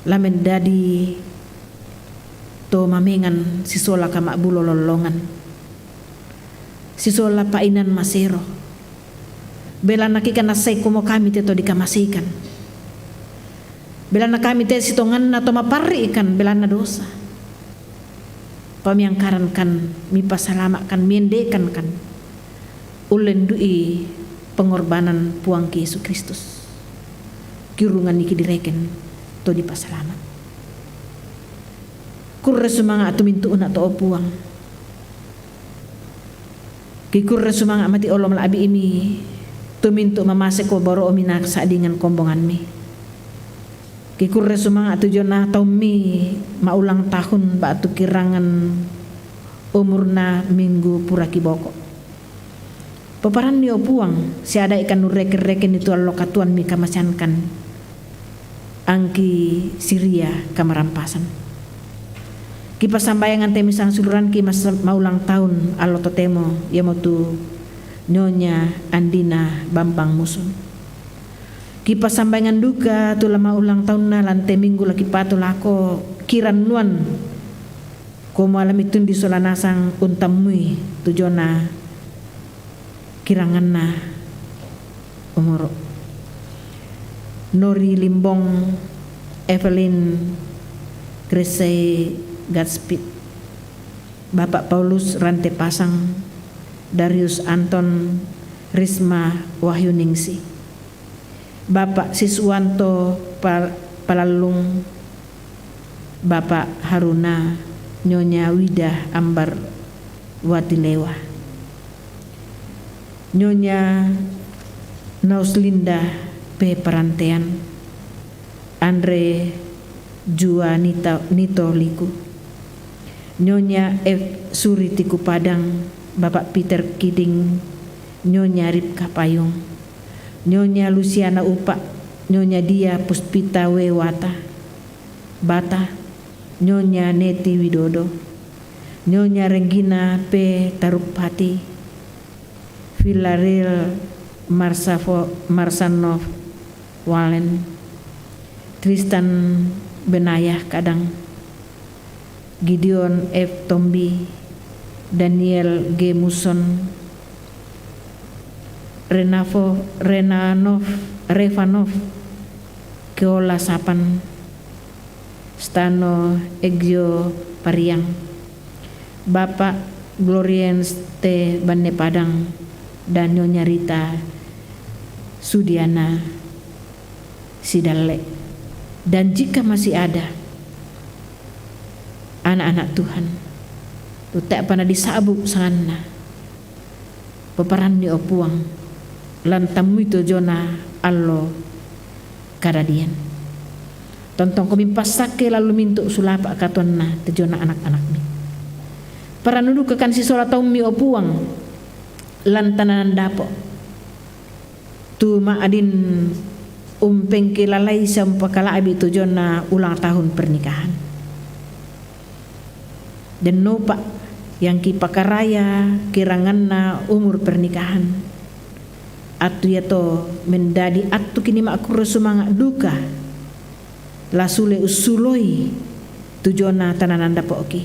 lamen dadi to mamengan sisola kama bulo lolongan sisola painan masero bela nakikan nasay kumo kami teto dikamasikan bela na kami te sitongan na to mapari ikan bela na dosa pamiangkaran kan mipasalama kan miendekan kan ulen dui pengorbanan puang ki Yesus Kristus kirungan niki direken to di pasalamat kurre sumanga atu mintu una to puang ki kurre sumanga mati olom labi ini to mintu mamase ko baro omina saadingan kombongan mi ki kurre sumanga atu jona tau mi maulang tahun ba atu kirangan umurna minggu pura kiboko paparan ni opuang si ada ikan nureken itu alokatuan mi kamasankan angki Syria kamarampasan kipasambayangan temisang suluran ki mas maulang tahun alo totemo yamotu Nyonya Andina Bambang Musun kipasambayangan duka tu lama ulang tahun na lante minggu laki patu lako kiran nuan komo alamitun di solanasang untamui tujona kirangan na umur Nori Limbong Evelyn Grace Gatsby Bapak Paulus Rante Pasang Darius Anton Risma Wahyuningsi Bapak Siswanto Palalung Bapak Haruna Nyonya Wida Ambar Watilewa Nyonya Nauslinda P. Perantean Andre Juanita Nito Liku Nyonya F. Suritiku Padang Bapak Peter Kiding Nyonya Ripka Payung Nyonya Luciana Upak Nyonya Dia Puspita Wewata Bata Nyonya Neti Widodo Nyonya Regina P. Tarupati Villaril Marsanov Walen Tristan Benayah Kadang Gideon F. Tombi Daniel G. Muson Revanov Keola Sapan Stano Egyo Pariang Bapak Gloriens T. Bane Padang, dan Nyonya Rita Sudiana Sidale. Dan jika masih ada anak-anak Tuhan tu tak pernah disabuk sana peperan ni opuang lantamu itu jona allo kadadian tontong kami pasake lalu mintuk sulapa katonna te jona anak-anak mi para nuduk kekan si sola tau mi opuang lantanan dapo tu maadin umpeng kilalai sampakala abi tu jona ulang tahun pernikahan dan nopa yang kipakaraya kiranganna umur pernikahan atu yato mendadi atu kini makuro sumanga duka lasule usuloi tujona tananan dapoki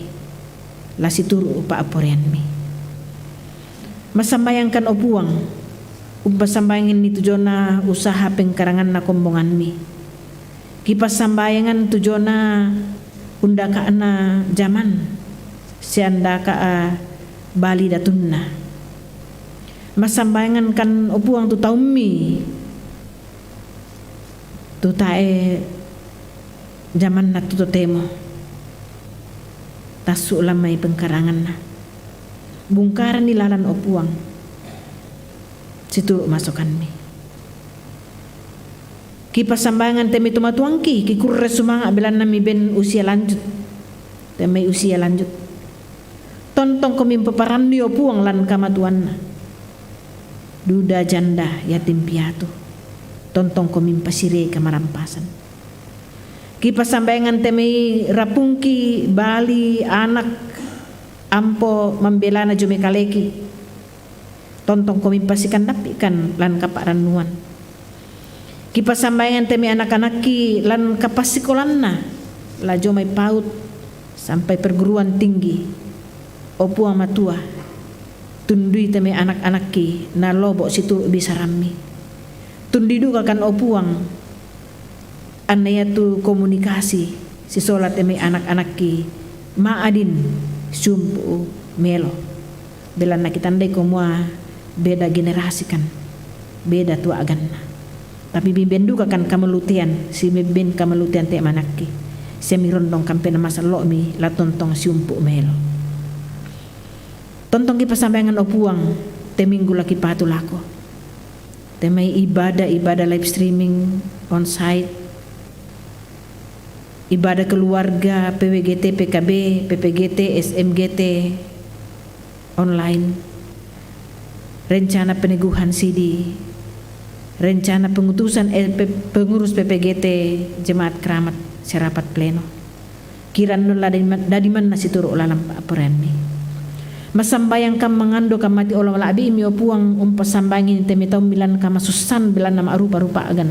lasituru upa aporianmi masambayangkan opuang umpasambayangin ni tujona usaha pengkarangan na kombonganmi kipasambayangan tujona undaka na zaman siandaka bali datunna masambayangan kan opuang tu taumi tu tae zaman na tu temo tasu lamai pengkarangan na bungkaran ni lalan opuang situ masukan mi kipasambayangan temi tumatuangki kikurre sumanga bilan nami ben usia lanjut temi usia lanjut tontong kami peparan ni opuang lan kamatuan duda janda yatim piatu tontong kami pasire kamarampasan kipasambayangan temi rapungki bali anak ampo membelana jume kaleki tontong kami pasikan napikan lan kaparanuan kipasambayangan temi anak-anak ki lan kapasikolanna lajo may paut sampai perguruan tinggi opuang matua tundui temi anak-anak ki na lobo situ bisarami tundidu kakan opuang anaya tu komunikasi si solat temi anak-anak ki maadin sumpu melo belan nakitandai komua beda generasi kan beda tua agan tapi bibendu kan kamelutian si biben kamelutian te manakki semirondong kampen masa lo mi la tontong siumpu melo tontong ki pasambayangan opuang te minggu laki patulako te may ibadah live streaming on site ibadah keluarga PWGT PKB PPGT SMGT online rencana peneguhan CD, rencana pengutusan pengurus PPGT Jemaat Keramat serapat pleno. Kiran nula dadi man nasi turu lalam apuranmi. Masambayang kam mangando kam mati olah labi mi opuang umpasambangin temi taum bilan kam susan bilan nama rupa-rupa agan.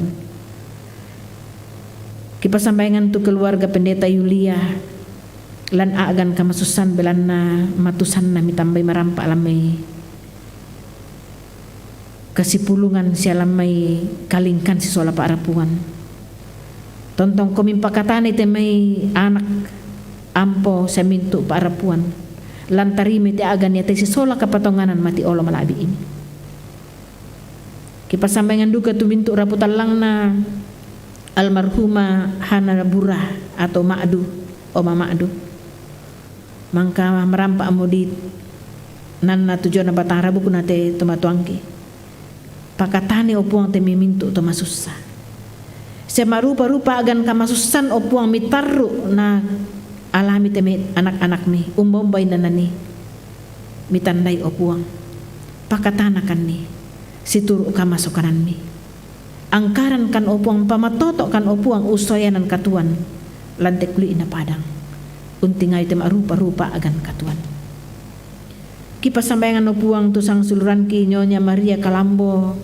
Kipasambayangan tu keluarga pendeta Yulia lan agan kam susan bilan na matusan na mitambay marampa alamay kasipulungan sialamay kalingkan si sola paarapuan tontong komimpakatani temay anak ampo sa mintu paarapuan lantarimi ti agan niya si sola kapatonganan mati olo malabi ini kipasambayangan duka tumintu raputan lang na almarhuma Hana Burah atau Maadu o Mamaadu mangka merampak amudit nan na tujuan na batang rabu kunate tumatuangki pakatani opuang temi mintu to masussa semarupa-rupa agan kamasusan opuang mitarru na alami temi anak-anak mi umbombay na nani mitandai opuang pakatana kan ni situru kamasukanan mi angkaran kan opuang pamatoto kan opuang usoyanan katuan lantekli ina padang untingay tem rupa-rupa agan katuan kipasambayangan opuang tu sang suluran ki Nyonya Maria Kalambo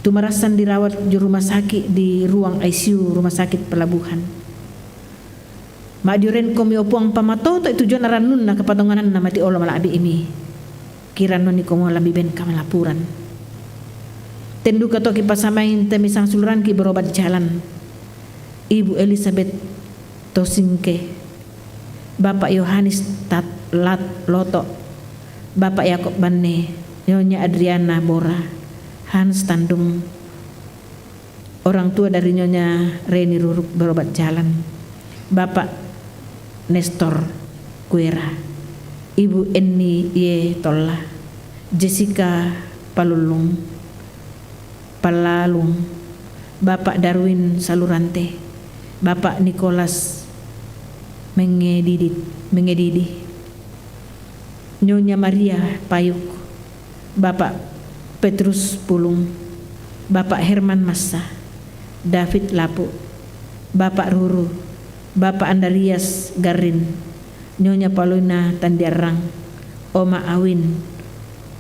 tumarasan dirawat di rumah sakit di ruang ICU rumah sakit pelabuhan majuren komi opuang pamatoto itu jon aranun na kapatonganan na mati olo malabi imi kiran no ni komo lambi ben kamalapuran tendu kato kipasambayan temi sang suluran ki berobat jalan Ibu Elizabeth Tosingke Bapak Yohanes Loto Bapak Yakob Banne, Nyonya Adriana Bora, Hans Tandung, orang tua dari Nyonya Reni Ruruk berobat jalan, Bapak Nestor Kuera, Ibu Eni Ye Tolla, Jessica Palalung, Bapak Darwin Salurante, Bapak Nicholas Mengedidi, Nyonya Maria Payuk, Bapak Petrus Pulung, Bapak Herman Massa, David Lapu, Bapak Ruru, Bapak Andarias Garin, Nyonya Paulina Tandiarang, Oma Awin,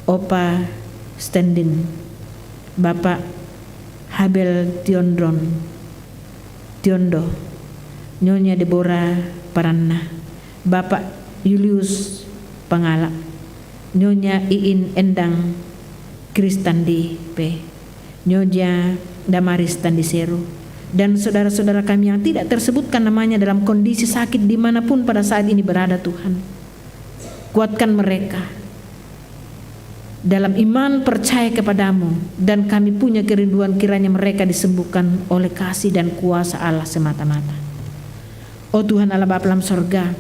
Opa Stendin, Bapak Habel Tiondo, Nyonya Deborah Paranna, Bapak Julius Pangala, Nyonya Iin Endang Kristandi P, Nyonya Damaris Tandiseru, dan saudara-saudara kami yang tidak tersebutkan namanya dalam kondisi sakit dimanapun pada saat ini berada. Tuhan, kuatkan mereka dalam iman percaya kepadamu, dan kami punya kerinduan kiranya mereka disembuhkan oleh kasih dan kuasa Allah semata-mata. Oh Tuhan Allah Bapa dalam sorga,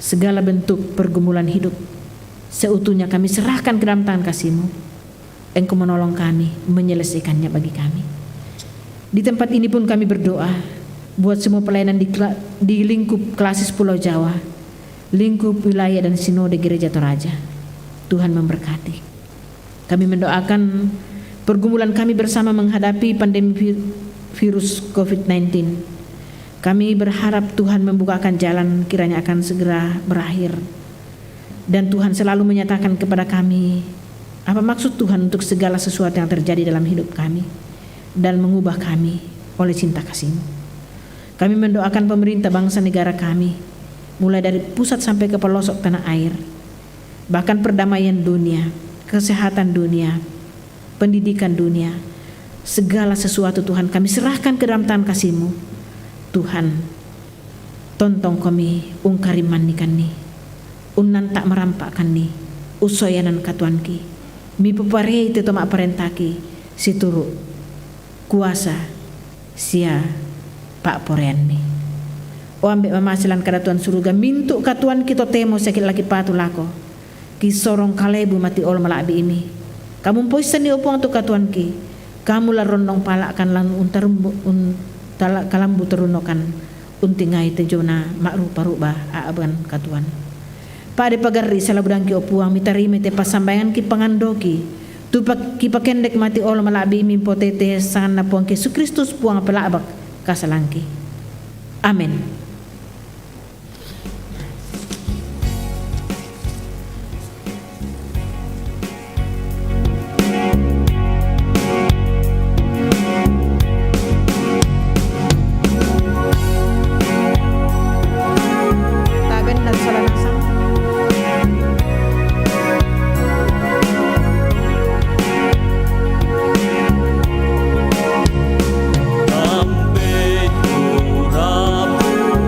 segala bentuk pergumulan hidup seutuhnya kami serahkan ke dalam tangan kasih-Mu. Engkau menolong kami menyelesaikannya bagi kami. Di tempat ini pun kami berdoa buat semua pelayanan di lingkup Klasis Pulau Jawa, lingkup wilayah dan sinode Gereja Toraja. Tuhan memberkati. Kami mendoakan pergumulan kami bersama menghadapi pandemi virus COVID-19. Kami berharap Tuhan membukakan jalan kiranya akan segera berakhir. Dan Tuhan selalu menyatakan kepada kami apa maksud Tuhan untuk segala sesuatu yang terjadi dalam hidup kami, dan mengubah kami oleh cinta kasih-Mu. Kami mendoakan pemerintah bangsa negara kami, mulai dari pusat sampai ke pelosok tanah air, bahkan perdamaian dunia, kesehatan dunia, pendidikan dunia, segala sesuatu Tuhan kami serahkan ke dalam tangan kasih-Mu. Tuhan, tontong kami ungkariman nikani, unan tak merampakkan ni, usoyanan katuanki, mi peparei te tomak perentaki, situru kuasa sia pak poreani. O ambek mamasilan kada Tuhan suruga mintuk katuan kita temo sakit lagi patu lako, ki sorong kalebu mati ol malabi ini. Kamu poisan ni opong tu katuan ki, kamu la rondong palakan lan talak kalambu terunokan untingai tejona makrupa-rupa aaban katuan. Pade pagari salabudang ki opuang mitarime te pasambayan ki pangandoki tu ki pakendek mati ol malabi mimpotete sana puang Yesus Kristus puang pelabak kasalangki. Amin. Sampai ku rapuh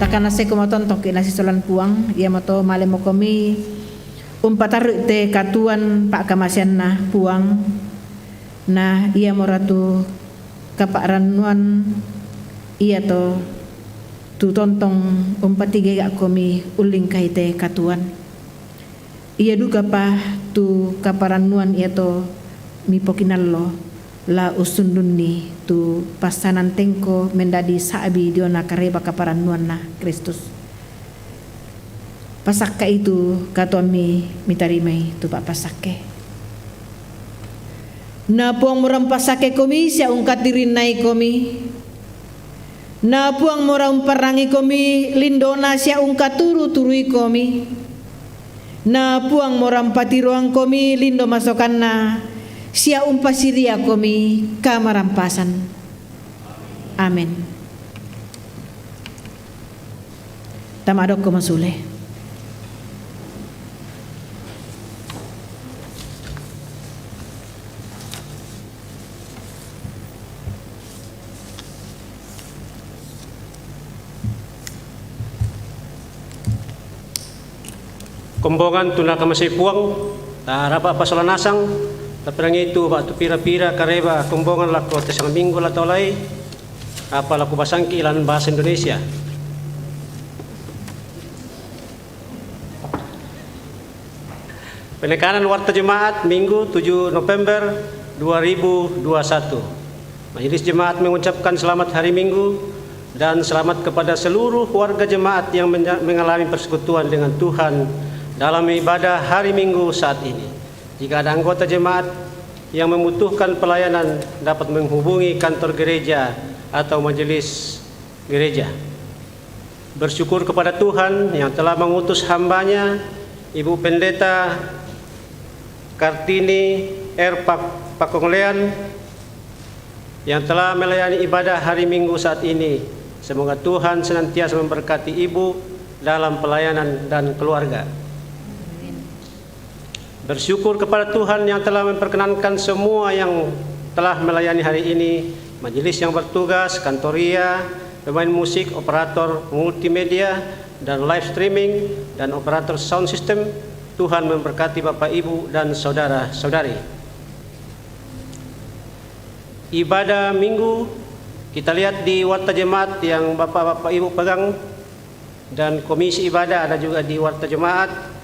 takana se komoton toki nasi solan puang ia moto male mo komi umpataru te katuan pak kamasian na puang na ia moratu kapak ranuan ia to tu tontong umpatige gak komi uling kaite katuan ia duga pa tu kaparanuan ia to mi pokinallo la usundunni tu pasanan tengko mendadi saabi diona kareba kaparanuan na Kristus pasakka itu katomi mitarimai tu pak pasakke na puang moram pasake komi sia ungkat dirinai komi na puang moram parangi komi lindona sia ungkat turu-turui komi na puang moram patiruang komi lindo masokanna sia umpasiria komi kamarampasan amin tamadok ko masule. Kumbongan tuna kamasay puang, tarapa pasalanasang, tapirang itu waktu pira-pira kareba kumbongan lako tesang minggu latolay, apa laku basangki ilan bahasa Indonesia. Penekanan Warta Jemaat Minggu 7 November 2021. Majelis Jemaat mengucapkan selamat hari Minggu dan selamat kepada seluruh warga jemaat yang mengalami persekutuan dengan Tuhan dalam ibadah hari Minggu saat ini. Jika ada anggota jemaat yang membutuhkan pelayanan dapat menghubungi kantor gereja atau majelis gereja. Bersyukur kepada Tuhan yang telah mengutus hambanya Ibu Pendeta Kartini R. Pakonglean yang telah melayani ibadah hari Minggu saat ini. Semoga Tuhan senantiasa memberkati Ibu dalam pelayanan dan keluarga. Bersyukur kepada Tuhan yang telah memperkenankan semua yang telah melayani hari ini, majelis yang bertugas, kantoria, pemain musik, operator multimedia dan live streaming, dan operator sound system. Tuhan memberkati Bapak Ibu dan saudara-saudari. Ibadah Minggu kita lihat di Warta Jemaat yang Bapak-Bapak Ibu pegang, dan komisi ibadah ada juga di Warta Jemaat.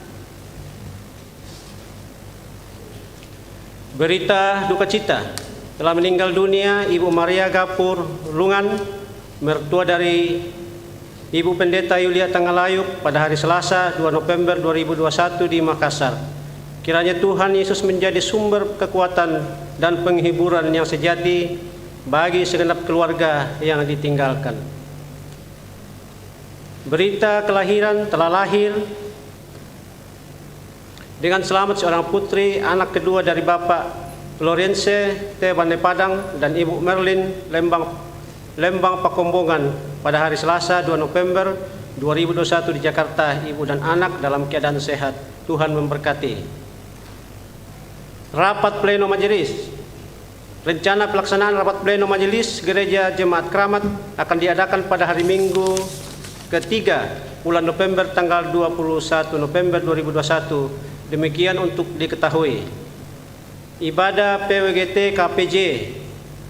Berita duka cita, telah meninggal dunia Ibu Maria Gapur Lungan, mertua dari Ibu Pendeta Yulia Tangalayuk pada hari Selasa 2 November 2021 di Makassar. Kiranya Tuhan Yesus menjadi sumber kekuatan dan penghiburan yang sejati bagi segenap keluarga yang ditinggalkan. Berita kelahiran, telah lahir dengan selamat seorang putri, anak kedua dari Bapak Florence T. Bane Padang dan Ibu Merlin Lembang Pakombongan pada hari Selasa 2 November 2021 di Jakarta. Ibu dan anak dalam keadaan sehat. Tuhan memberkati. Rapat pleno majelis. Rencana pelaksanaan rapat pleno majelis Gereja Jemaat Keramat akan diadakan pada hari Minggu ketiga bulan November tanggal 21 November 2021. Demikian untuk diketahui. Ibadah PWGT KPJ.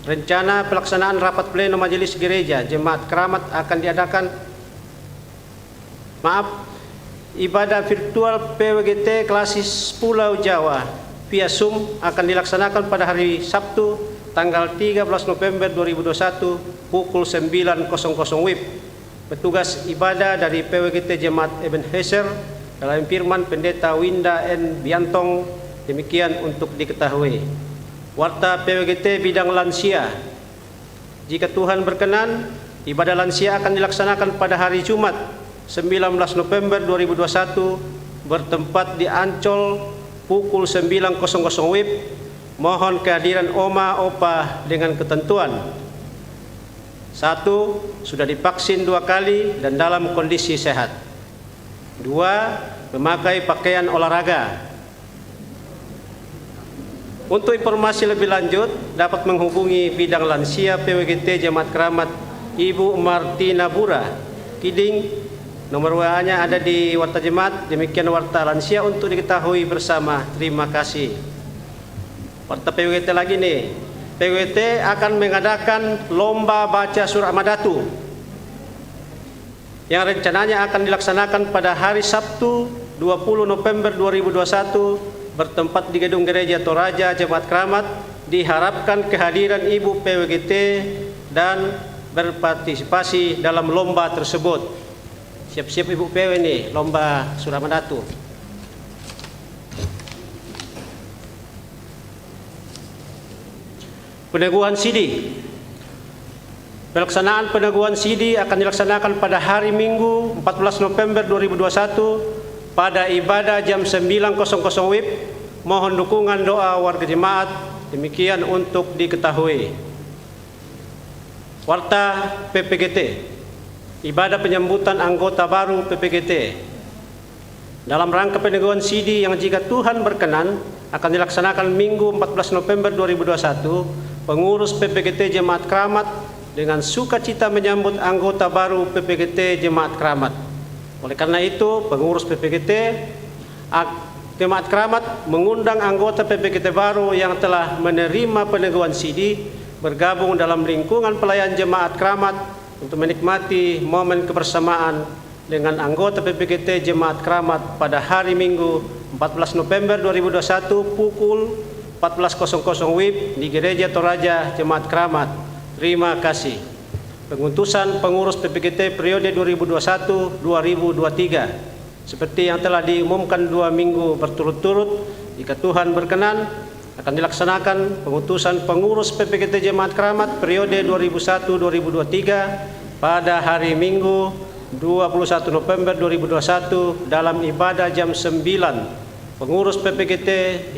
Rencana pelaksanaan rapat pleno majelis gereja Jemaat Keramat akan diadakan ibadah virtual PWGT Klasis Pulau Jawa via Zoom akan dilaksanakan pada hari Sabtu tanggal 13 November 2021 pukul 9.00 WIB. Petugas ibadah dari PWGT Jemaat Ebenezer dalam firman Pendeta Winda N. Biantong. Demikian untuk diketahui. Warta PWGT bidang lansia. Jika Tuhan berkenan, ibadah lansia akan dilaksanakan pada hari Jumat 19 November 2021 bertempat di Ancol pukul 9.00 WIB. Mohon kehadiran oma opa dengan ketentuan: 1. Sudah divaksin 2 kali dan dalam kondisi sehat. 2. Memakai pakaian olahraga. Untuk informasi lebih lanjut dapat menghubungi bidang lansia PWGT Jemaat Keramat Ibu Martina Bura Kiding. Nomor WA-nya ada di Warta Jemaat. Demikian Warta Lansia untuk diketahui bersama. Terima kasih. Warta PWT lagi nih. PWT akan mengadakan lomba baca surat Madatu yang rencananya akan dilaksanakan pada hari Sabtu 20 November 2021 bertempat di Gedung Gereja Toraja Jemaat Keramat. Diharapkan kehadiran Ibu PWGT dan berpartisipasi dalam lomba tersebut. Siap-siap Ibu PW nih, lomba surat Madatu. Peneguhan CD. Pelaksanaan peneguhan CD akan dilaksanakan pada hari Minggu 14 November 2021 pada ibadah jam 9.00 WIB. Mohon dukungan doa warga jemaat. Demikian untuk diketahui. Warta PPGT. Ibadah penyambutan anggota baru PPGT. Dalam rangka peneguhan CD yang jika Tuhan berkenan akan dilaksanakan Minggu 14 November 2021, pengurus PPGT Jemaat Keramat dengan sukacita menyambut anggota baru PPGT Jemaat Keramat. Oleh karena itu, pengurus PPGT Jemaat Keramat mengundang anggota PPGT baru yang telah menerima peneguhan CD bergabung dalam lingkungan pelayan Jemaat Keramat untuk menikmati momen kebersamaan dengan anggota PPGT Jemaat Keramat pada hari Minggu 14 November 2021 pukul 14.00 WIB di Gereja Toraja Jemaat Keramat. Terima kasih. Pengutusan pengurus PPGT periode 2021-2023 seperti yang telah diumumkan 2 minggu berturut-turut, jika Tuhan berkenan akan dilaksanakan pengutusan pengurus PPGT Jemaat Keramat periode 2001-2023 pada hari Minggu 21 November 2021 dalam ibadah jam 9. Pengurus PPGT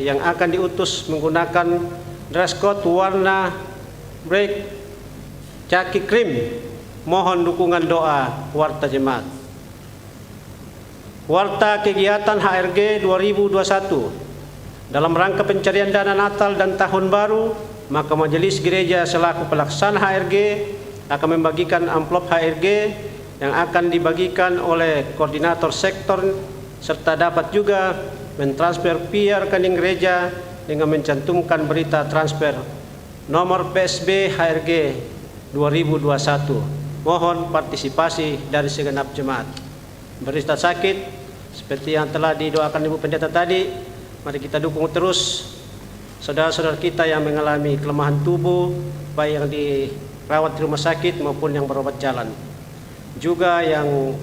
yang akan diutus menggunakan dress code warna black caki krim. Mohon dukungan doa warta jemaat. Warta kegiatan HRG 2021. Dalam rangka pencarian dana Natal dan Tahun Baru, maka Majelis Gereja selaku pelaksana HRG akan membagikan amplop HRG yang akan dibagikan oleh koordinator sektor serta dapat juga mentransfer via rekening gereja dengan mencantumkan berita transfer nomor PSB HRG 2021. Mohon partisipasi dari segenap jemaat. Berita sakit seperti yang telah didoakan Ibu Pendeta tadi, mari kita dukung terus saudara-saudara kita yang mengalami kelemahan tubuh, baik yang dirawat di rumah sakit maupun yang berobat jalan. Juga yang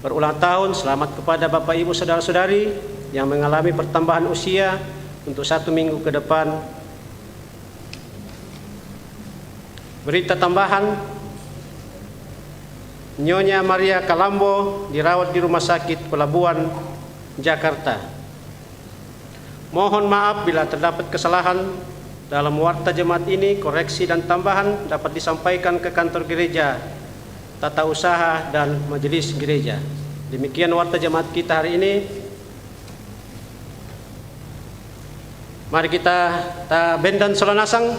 berulang tahun, selamat kepada Bapak Ibu saudara-saudari yang mengalami pertambahan usia untuk 1 minggu ke depan. Berita tambahan, Nyonya Maria Kalambo dirawat di Rumah Sakit Pelabuhan, Jakarta. Mohon maaf bila terdapat kesalahan dalam warta jemaat ini. Koreksi dan tambahan dapat disampaikan ke kantor gereja, tata usaha, dan majelis gereja. Demikian warta jemaat kita hari ini. Mari kita bendan solanasang.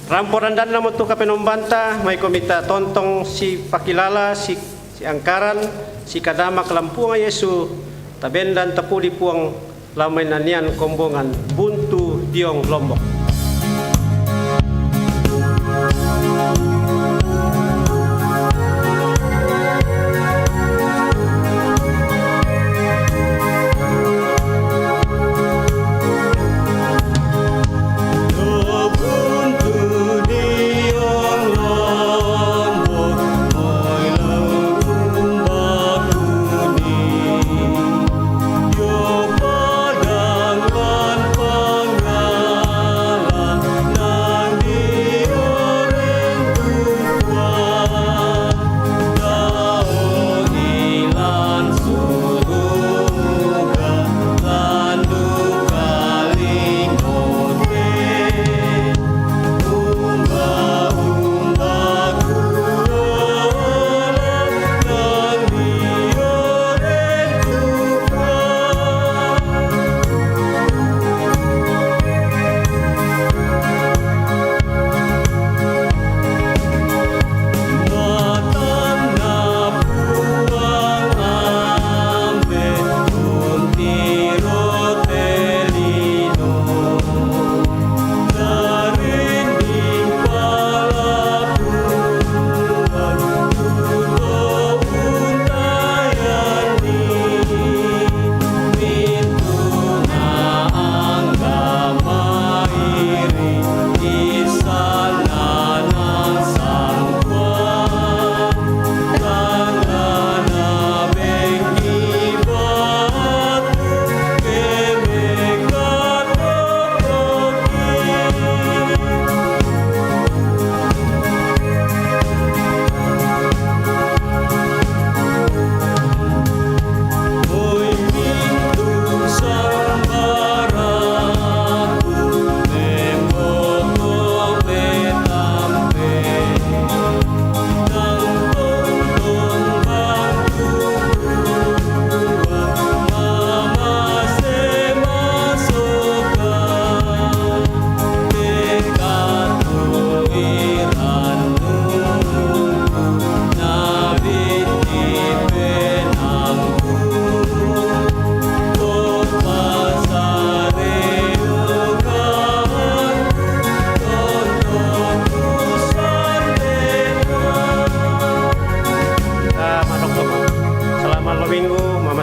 Ramporan dan nama tuka penombanta, may komita tontong si pakilala, si angkaran, si kadama kelampungan Yesu, tabendan tapuli puang lamay nanian kombongan, buntu diong Lombok. Yo padang lan pangan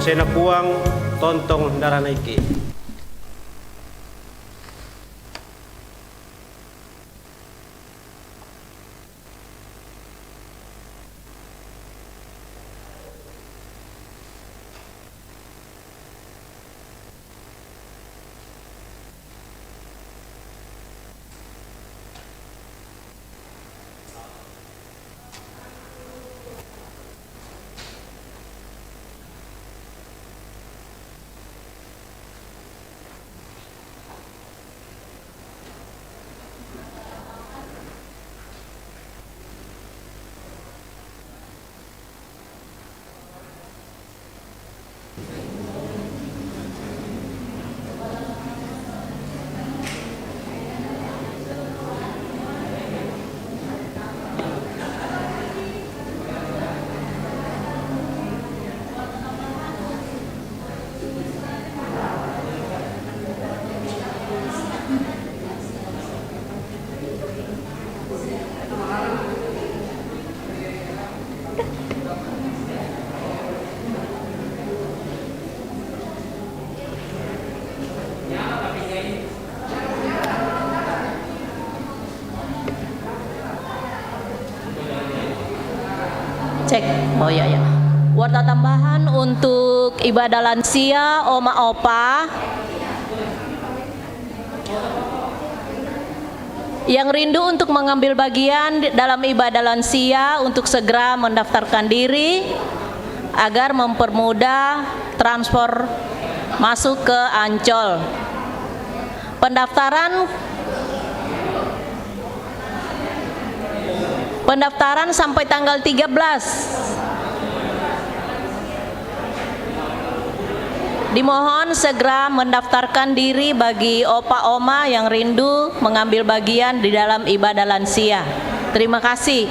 masena puang tontong darana iki. Cek. Oh ya ya. Warta tambahan untuk ibadah lansia Oma Opa yang rindu untuk mengambil bagian dalam ibadah lansia untuk segera mendaftarkan diri agar mempermudah transfer masuk ke Ancol. Pendaftaran sampai tanggal 13. Dimohon segera mendaftarkan diri bagi opa oma yang rindu mengambil bagian di dalam ibadah lansia. Terima kasih.